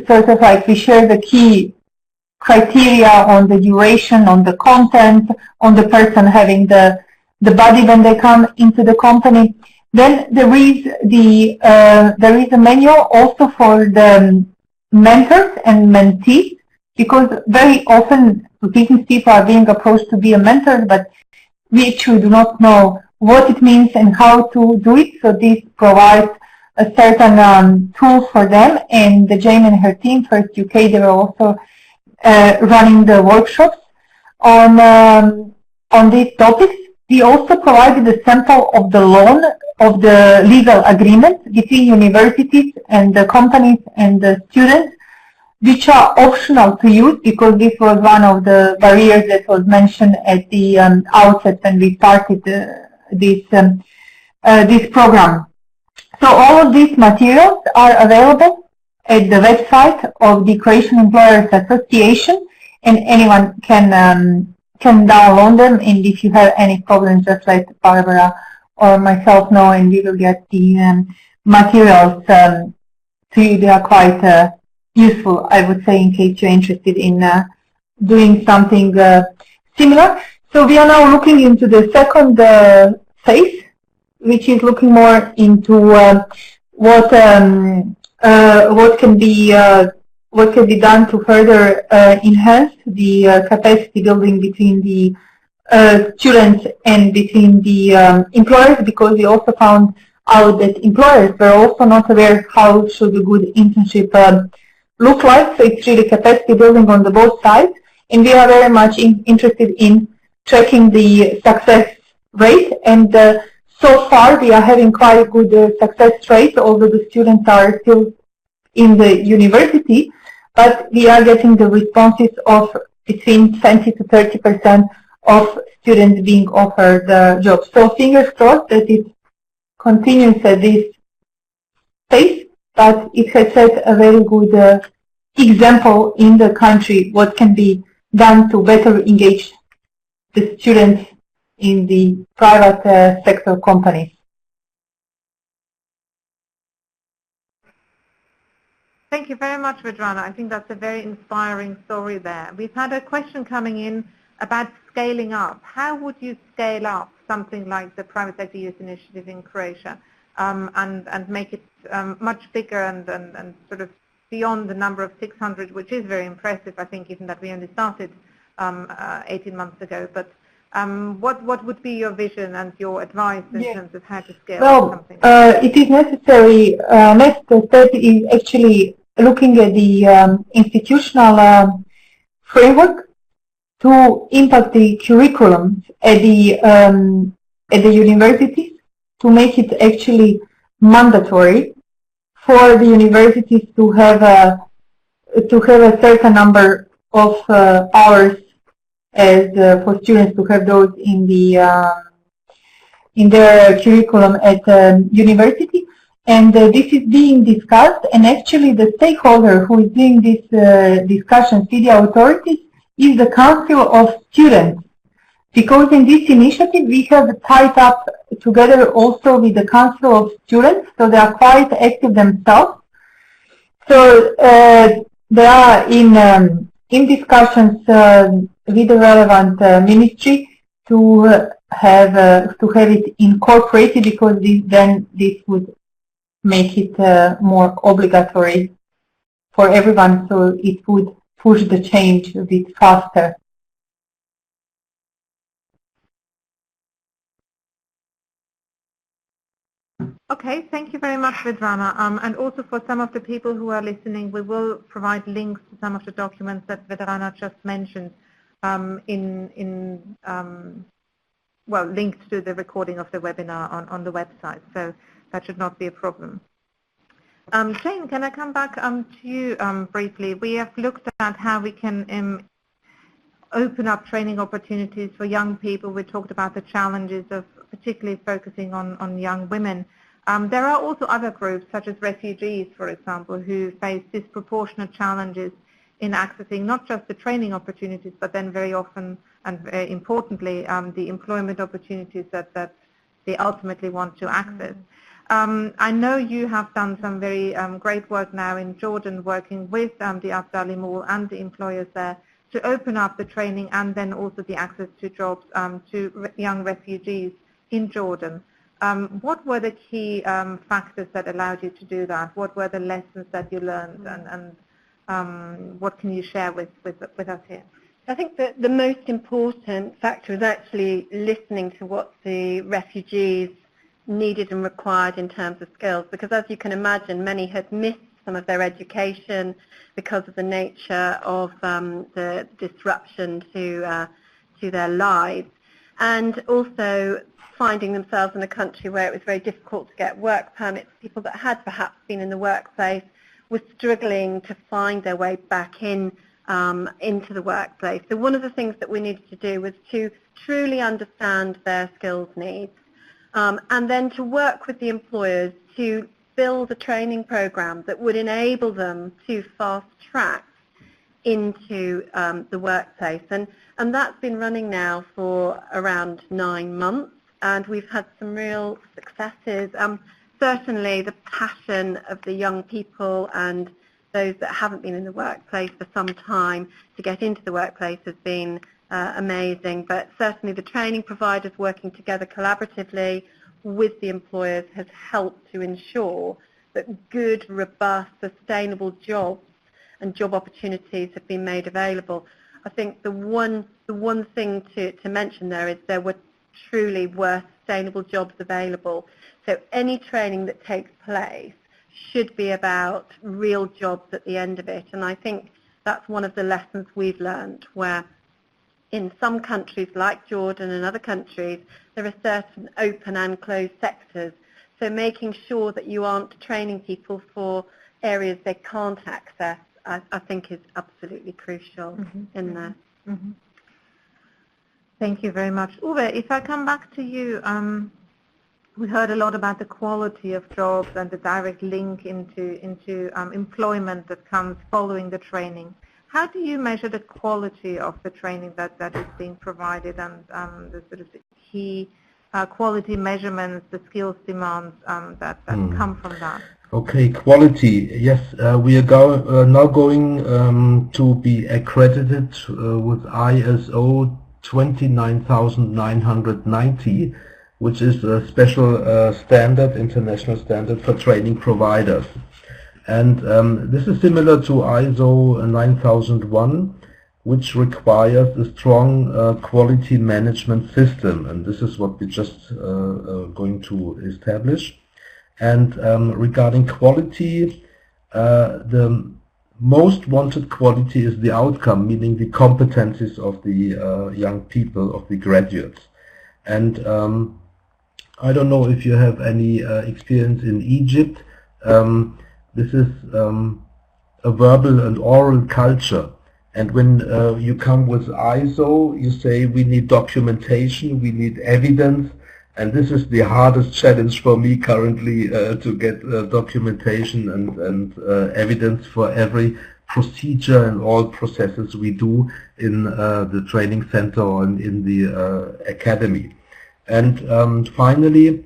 sort of like we share the key criteria on the duration, on the content, on the person having the body when they come into the company. Then there is a manual also for the mentors and mentees, because very often business people are being approached to be a mentor, but we actually do not know what it means and how to do it. So this provides a certain tool for them, and Jane and her team, First UK, they were also running the workshops on these topics. We also provided a sample of the loan, of the legal agreement between universities and the companies and the students, which are optional to use, because this was one of the barriers that was mentioned at the outset when we started this program. So all of these materials are available at the website of the Croatian Employers Association, and anyone can download them. And if you have any problems, just let Barbara or myself know, and we will get the materials to you. They are quite useful, I would say, in case you're interested in doing something similar. So we are now looking into the second phase, which is looking more into what can be done to further enhance the capacity building between the students and between the employers, because we also found out that employers were also not aware how should a good internship look like. So it's really capacity building on the both sides, and we are very much interested in tracking the success rate. And so far we are having quite good success rate, although the students are still in the university, but we are getting the responses of between 20 to 30% of students being offered jobs. So fingers crossed that it continues at this pace, but it has set a very good example in the country what can be done to better engage the students in the private sector companies. Thank you very much, Vedrana. I think that's a very inspiring story there. We've had a question coming in about scaling up. How would you scale up something like the Private Sector Youth Initiative in Croatia and make it much bigger and sort of beyond the number of 600, which is very impressive, I think, given that we only started 18 months ago. But what would be your vision and your advice in terms of how to scale up something? It is necessary. Next step is actually looking at the institutional framework to impact the curriculum at the universities, to make it actually mandatory for the universities to have a certain number of hours as for students to have those in the in their curriculum at university. and this is being discussed, and actually the stakeholder who is doing this discussion with the authorities is the Council of Students, because in this initiative we have tied up together also with the Council of Students, so they are quite active themselves. So they are in discussions with the relevant ministry to have it incorporated, because then this would make it more obligatory for everyone, so it would push the change a bit faster. Okay, thank you very much, Vedrana. And also for some of the people who are listening, we will provide links to some of the documents that Vedrana just mentioned well, linked to the recording of the webinar on the website, so that should not be a problem. Jane, can I come back to you briefly? We have looked at how we can open up training opportunities for young people. We talked about the challenges of particularly focusing on young women. There are also other groups, such as refugees, for example, who face disproportionate challenges in accessing not just the training opportunities, but then very often and very importantly, the employment opportunities that they ultimately want to access. I know you have done some very great work now in Jordan, working with the Abdali Mall and the employers there to open up the training and then also the access to jobs to young refugees in Jordan. What were the key factors that allowed you to do that? What were the lessons that you learned, and what can you share with us here? I think that the most important factor is actually listening to what the refugees needed and required in terms of skills, because as you can imagine, many had missed some of their education because of the nature of the disruption to their lives, and also finding themselves in a country where it was very difficult to get work permits. People that had perhaps been in the workplace were struggling to find their way back into the workplace. So one of the things that we needed to do was to truly understand their skills needs, and then to work with the employers to build a training program that would enable them to fast track into the workplace. And that's been running now for around 9 months, and we've had some real successes. Certainly the passion of the young people and those that haven't been in the workplace for some time to get into the workplace has been amazing, but certainly the training providers working together collaboratively with the employers has helped to ensure that good, robust, sustainable jobs and job opportunities have been made available. I think the one thing to mention there is there were sustainable jobs available. So any training that takes place should be about real jobs at the end of it. And I think that's one of the lessons we've learned, where in some countries like Jordan and other countries, there are certain open and closed sectors. So making sure that you aren't training people for areas they can't access, I think is absolutely crucial in there. Thank you very much. Uwe, if I come back to you, we heard a lot about the quality of jobs and the direct link into employment that comes following the training. How do you measure the quality of the training that is being provided, and the sort of key quality measurements, the skills demands that come from that? Okay, quality. Yes, we are now going to be accredited with ISO 29990, which is a special standard, international standard for training providers. And this is similar to ISO 9001, which requires a strong quality management system. And this is what we just going to establish. And regarding quality, the most wanted quality is the outcome, meaning the competencies of the young people, of the graduates. And I don't know if you have any experience in Egypt. This is a verbal and oral culture. And when you come with ISO, you say we need documentation, we need evidence, And this is the hardest challenge for me currently, to get documentation and evidence for every procedure and all processes we do in the training center or in the academy. And finally,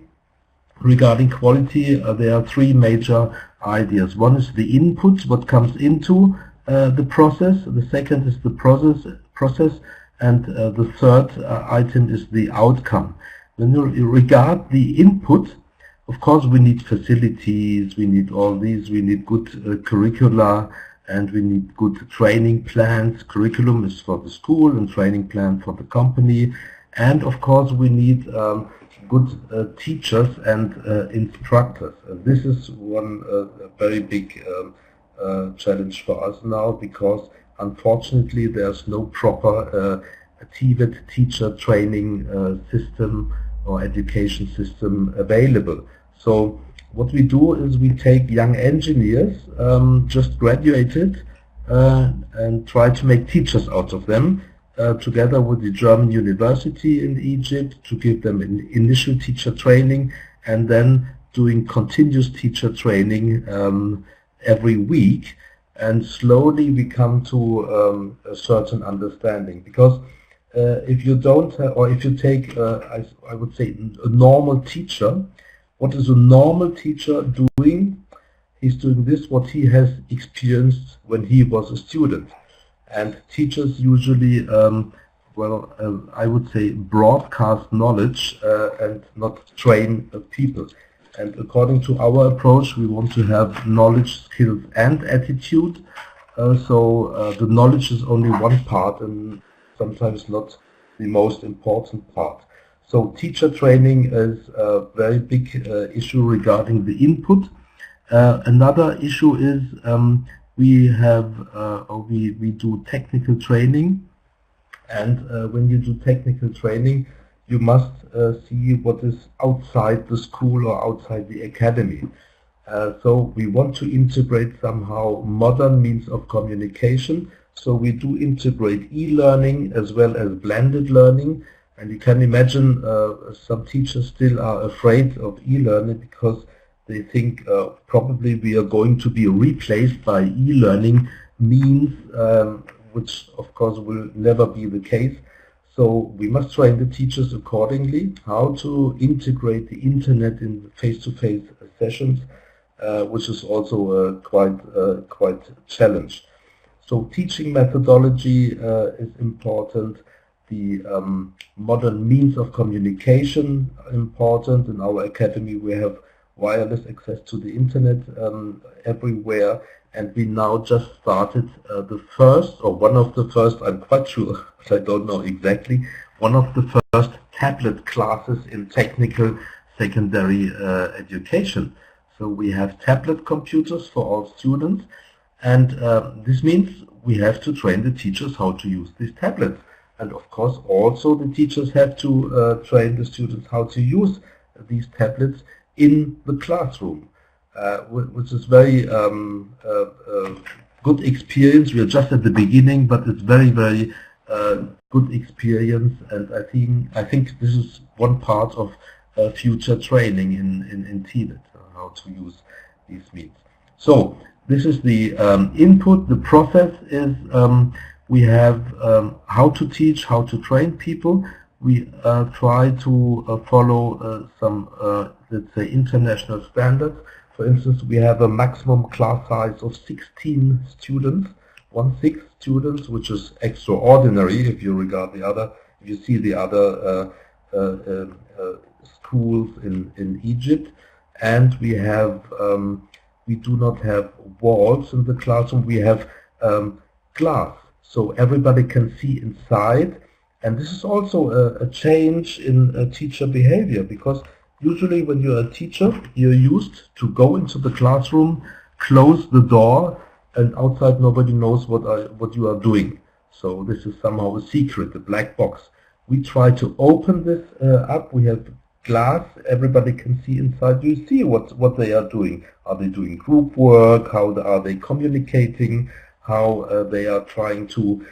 regarding quality, there are three major ideas. One is the input, what comes into the process. The second is the process, and the third item is the outcome. When you regard the input, of course we need facilities, we need all these, we need good curricula, and we need good training plans. Curriculum is for the school and training plan for the company. And of course we need good teachers and instructors. This is one very big challenge for us now, because unfortunately there's no proper TVET teacher training system or education system available. So what we do is we take young engineers, just graduated, and try to make teachers out of them, together with the German university in Egypt, to give them an initial teacher training, and then doing continuous teacher training every week. And slowly we come to a certain understanding, because if you don't have, or if you take, I would say, a normal teacher, what is a normal teacher doing? He's doing this, what he has experienced when he was a student. And teachers usually, I would say, broadcast knowledge and not train people. And according to our approach, we want to have knowledge, skills, and attitude. So the knowledge is only one part, and sometimes not the most important part. So teacher training is a very big issue regarding the input. Another issue is we do technical training, and when you do technical training, you must see what is outside the school or outside the academy. So we want to integrate somehow modern means of communication. So we do integrate e-learning as well as blended learning. And you can imagine some teachers still are afraid of e-learning, because they think probably we are going to be replaced by e-learning means, which of course will never be the case. So we must train the teachers accordingly how to integrate the internet in face-to-face sessions, which is also quite a challenge. So teaching methodology is important. The modern means of communication are important. In our academy we have wireless access to the internet everywhere, and we now just started the first, or one of the first, I'm quite sure, but I don't know exactly, one of the first tablet classes in technical secondary education. So we have tablet computers for all students, and this means we have to train the teachers how to use these tablets. And of course also the teachers have to train the students how to use these tablets in the classroom, which is very good experience. We are just at the beginning, but it's very, very good experience, and I think this is one part of future training in TVET, how to use these means. So this is the input. The process is we have how to teach, how to train people. We try to follow some, let's say, international standards. For instance, we have a maximum class size of 16 students, 16 students, which is extraordinary if you regard the other, if you see the other schools in Egypt. And we have, we do not have walls in the classroom. We have glass, so everybody can see inside. And this is also a change in teacher behavior, because usually when you're a teacher, you're used to go into the classroom, close the door, and outside nobody knows what you are doing. So this is somehow a secret, a black box. We try to open this up. We have glass, everybody can see inside. You see what they are doing. Are they doing group work? How are they communicating? How they are trying to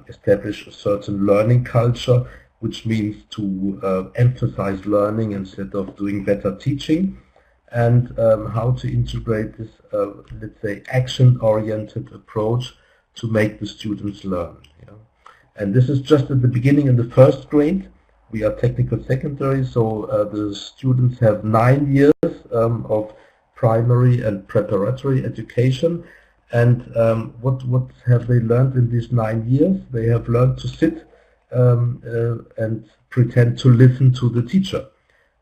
establish a certain learning culture. which means to emphasize learning instead of doing better teaching, and how to integrate this, let's say, action-oriented approach to make the students learn. And this is just at the beginning in the first grade. We are technical secondary, so the students have 9 years of primary and preparatory education. And what have they learned in these 9 years? They have learned to sit and pretend to listen to the teacher.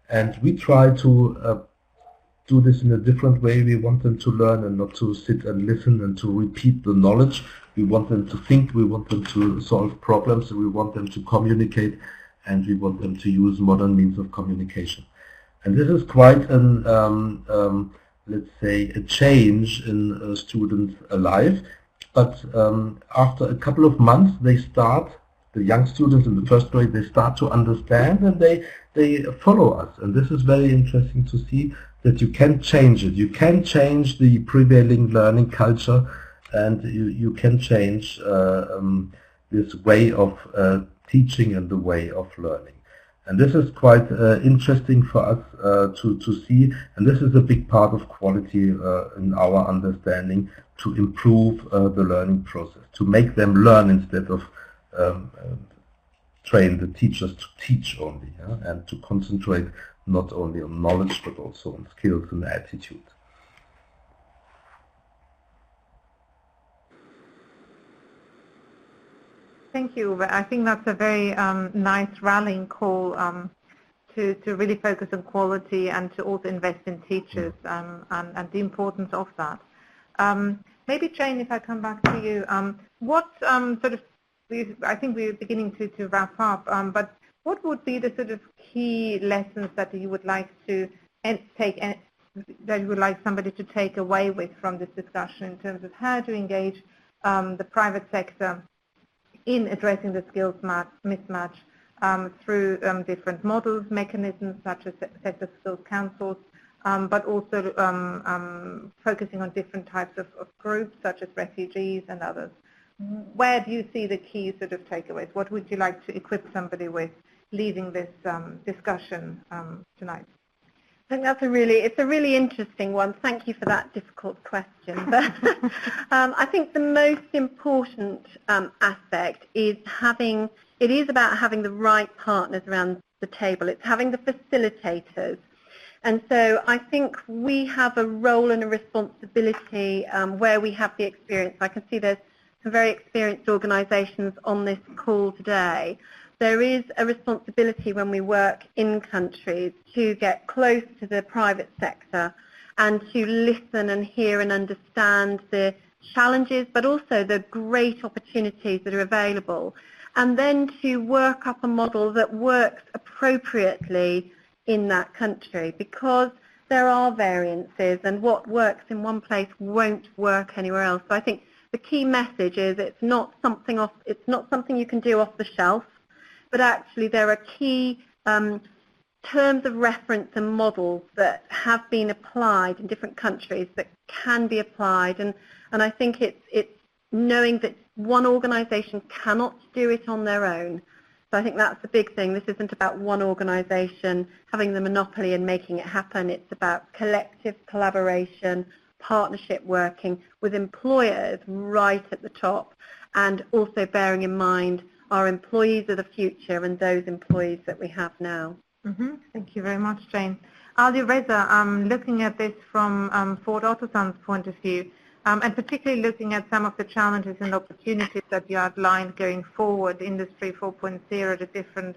And we try to do this in a different way. We want them to learn and not to sit and listen and to repeat the knowledge. We want them to think, we want them to solve problems, we want them to communicate, and we want them to use modern means of communication. And this is quite an, let's say, a change in students' life. But after a couple of months, they start, the young students in the first grade, they start to understand and they follow us. And this is very interesting to see that you can change it. You can change the prevailing learning culture, and you can change this way of teaching and the way of learning. And this is quite interesting for us to see, and this is a big part of quality in our understanding, to improve the learning process, to make them learn instead of train the teachers to teach only, and to concentrate not only on knowledge but also on skills and attitude. Thank you, Uwe. I think that's a very nice rallying call to really focus on quality and to also invest in teachers and the importance of that. Maybe, Jane, if I come back to you, what sort of, I think we're beginning to wrap up, but what would be the sort of key lessons that you would like to take, that you would like somebody to take away with from this discussion in terms of how to engage the private sector in addressing the skills mismatch through different models, mechanisms such as sector skills councils, but also focusing on different types of groups such as refugees and others. Where do you see the key sort of takeaways? What would you like to equip somebody with leaving this discussion tonight? I think that's it's a really interesting one. Thank you for that difficult question. But I think the most important aspect is about having the right partners around the table. It's having the facilitators. And so I think we have a role and a responsibility where we have the experience. I can see there's some very experienced organisations on this call today. There is a responsibility when we work in countries to get close to the private sector and to listen and hear and understand the challenges, but also the great opportunities that are available, and then to work up a model that works appropriately in that country, because there are variances and what works in one place won't work anywhere else. So I think the key message is it's not something you can do off the shelf, but actually there are key terms of reference and models that have been applied in different countries that can be applied, and I think it's knowing that one organisation cannot do it on their own. So I think that's the big thing. This isn't about one organisation having the monopoly and making it happen. It's about collective collaboration, partnership working with employers right at the top, and also bearing in mind our employees of the future and those employees that we have now. Thank you very much, Jane. Ali Reza, looking at this from Ford Otosan's point of view, and particularly looking at some of the challenges and opportunities that you outlined going forward, Industry 4.0, the different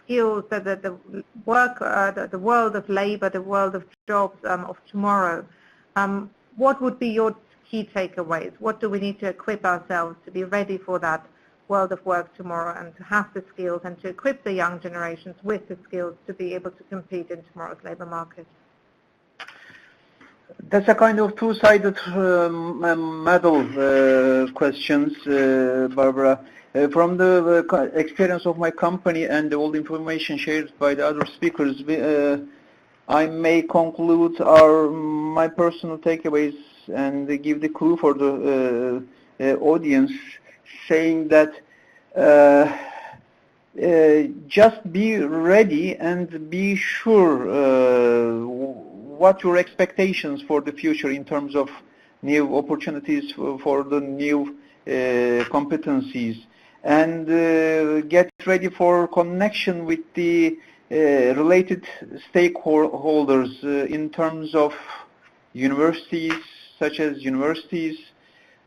skills, the world of labor, the world of jobs of tomorrow. What would be your key takeaways? What do we need to equip ourselves to be ready for that world of work tomorrow, and to have the skills and to equip the young generations with the skills to be able to compete in tomorrow's labor market? That's a kind of two-sided medal questions, Barbara. From the experience of my company and all the information shared by the other speakers, I may conclude my personal takeaways and give the clue for the audience, saying that just be ready and be sure what your expectations for the future in terms of new opportunities for the new competencies, and get ready for connection with the related stakeholders in terms of universities, such as universities,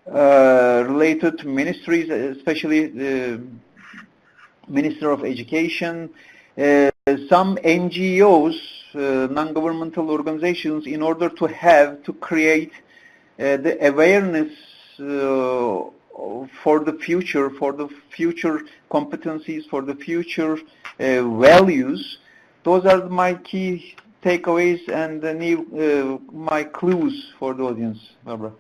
related ministries, especially the Minister of Education, some NGOs, non-governmental organizations, in order to create the awareness for the future competencies, for the future values. Those are my key takeaways and my clues for the audience, Barbara.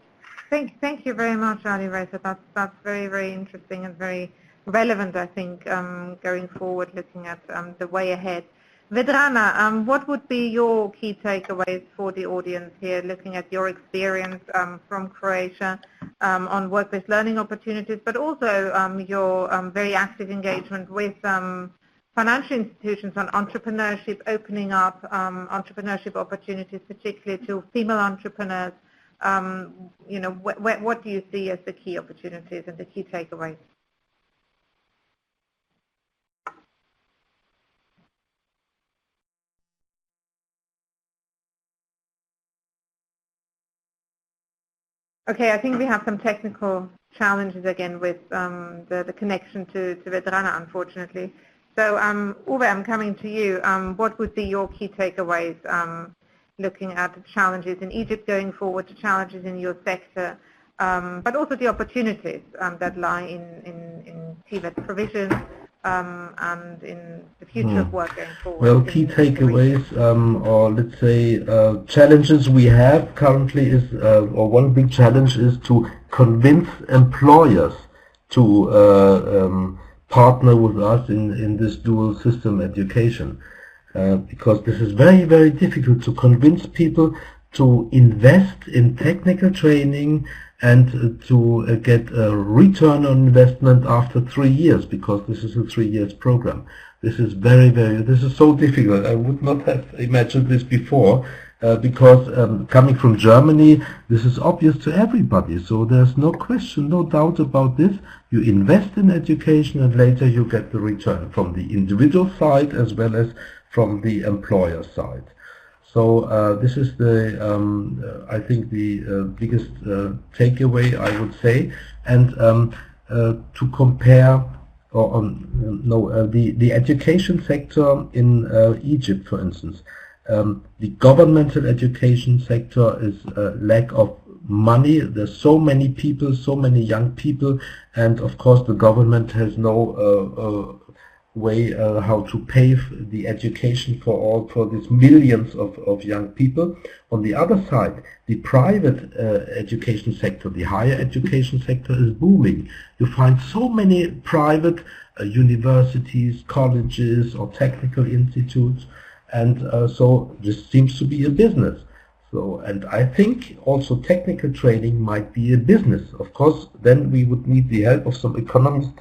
Thank you very much, Ali Reza. That's very, very interesting and very relevant, I think, going forward, looking at the way ahead. Vedrana, what would be your key takeaways for the audience here, looking at your experience from Croatia on work-based learning opportunities, but also your very active engagement with financial institutions on entrepreneurship, opening up entrepreneurship opportunities, particularly to female entrepreneurs. You know, what do you see as the key opportunities and the key takeaways? Okay, I think we have some technical challenges again with the connection to Vedrana, unfortunately. So, Uwe, I'm coming to you. What would be your key takeaways looking at the challenges in Egypt going forward, the challenges in your sector, but also the opportunities that lie in TVET provision and in the future of work going forward? Well, key takeaways, or let's say challenges we have currently is, or one big challenge is to convince employers to partner with us in this dual system education. Because this is very, very difficult to convince people to invest in technical training and to get a return on investment after 3 years, because this is a 3 years program. This is this is so difficult. I would not have imagined this before, because coming from Germany, this is obvious to everybody. So there's no question, no doubt about this. You invest in education and later you get the return from the individual side as well as from the employer side. So this is the, I think, the biggest takeaway, I would say. And to compare, the education sector in Egypt, for instance, the governmental education sector is a lack of money. There's so many people, so many young people, and of course the government has no way how to pay the education for these millions of young people. On the other side, the private education sector, the higher education sector, is booming. You find so many private universities, colleges, or technical institutes, and so this seems to be a business. So, and I think also technical training might be a business. Of course, then we would need the help of some economists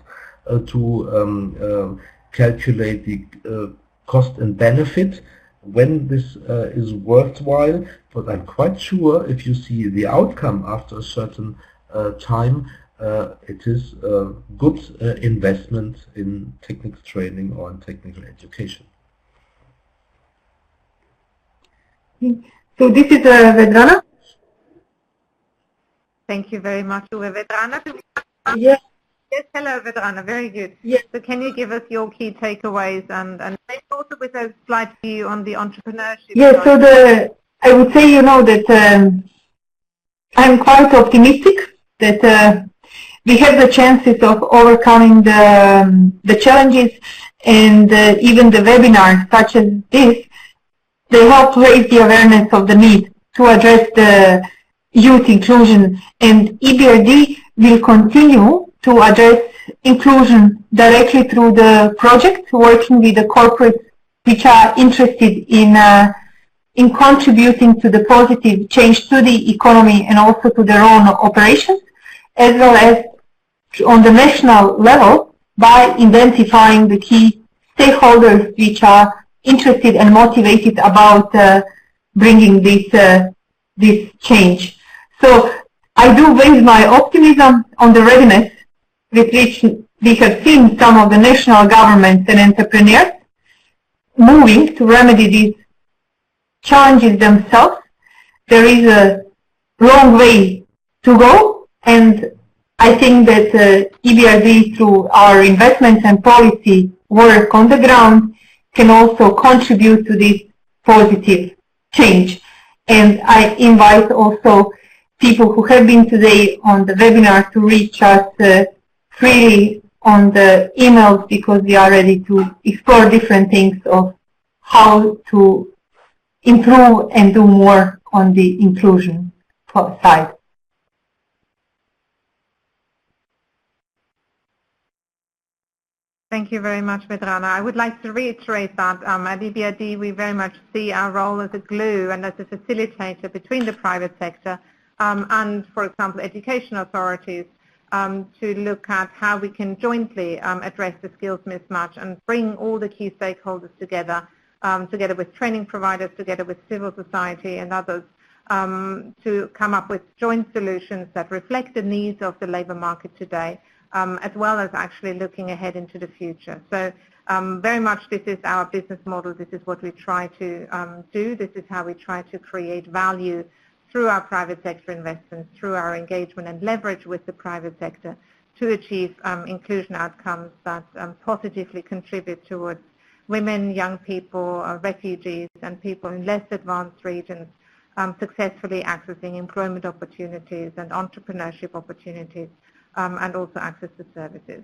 to calculate the cost and benefit when this is worthwhile, but I'm quite sure if you see the outcome after a certain time, it is a good investment in technical training or in technical education. So this is Vedrana. Thank you very much, Vedrana. Yes. Yes, hello, Vedrana. Very good. Yes. So can you give us your key takeaways and maybe also with a slight view on the entrepreneurship? Yes, so I would say, you know, that I'm quite optimistic that we have the chances of overcoming the challenges, and even the webinars such as this, they help raise the awareness of the need to address the youth inclusion, and EBRD will continue to address inclusion directly through the project, working with the corporates which are interested in contributing to the positive change to the economy and also to their own operations, as well as on the national level by identifying the key stakeholders which are interested and motivated about bringing this change. So I do base my optimism on the readiness with which we have seen some of the national governments and entrepreneurs moving to remedy these challenges themselves. There is a long way to go, and I think that EBRD, through our investments and policy work on the ground, can also contribute to this positive change. And I invite also people who have been today on the webinar to reach us freely on the emails, because we are ready to explore different things of how to improve and do more on the inclusion side. Thank you very much, Madonna. I would like to reiterate that at EBRD we very much see our role as a glue and as a facilitator between the private sector and, for example, education authorities to look at how we can jointly address the skills mismatch and bring all the key stakeholders together, together with training providers, together with civil society and others, to come up with joint solutions that reflect the needs of the labour market today, as well as actually looking ahead into the future. So very much this is our business model. This is what we try to do. This is how we try to create value through our private sector investments, through our engagement and leverage with the private sector to achieve inclusion outcomes that positively contribute towards women, young people, refugees, and people in less advanced regions successfully accessing employment opportunities and entrepreneurship opportunities, and also access to services.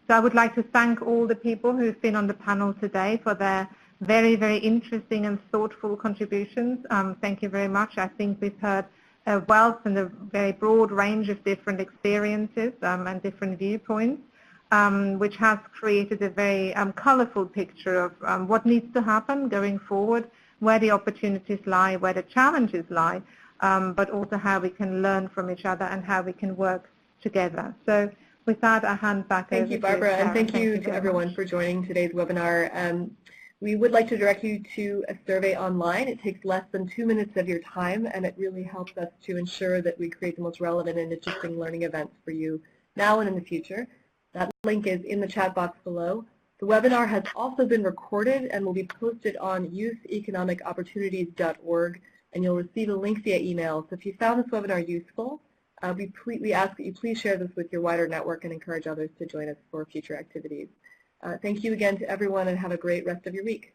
So I would like to thank all the people who've been on the panel today for their very, very interesting and thoughtful contributions. Thank you very much. I think we've heard a wealth and a very broad range of different experiences and different viewpoints, which has created a very colourful picture of what needs to happen going forward, where the opportunities lie, where the challenges lie, but also how we can learn from each other and how we can work together. So with that, I hand back over to you, Barbara, and thank you to everyone much for joining today's webinar. We would like to direct you to a survey online. It takes less than 2 minutes of your time, and it really helps us to ensure that we create the most relevant and interesting learning events for you now and in the future. That link is in the chat box below. The webinar has also been recorded and will be posted on youtheconomicopportunities.org, and you'll receive a link via email. So if you found this webinar useful, we ask that you please share this with your wider network and encourage others to join us for future activities. Thank you again to everyone, and have a great rest of your week.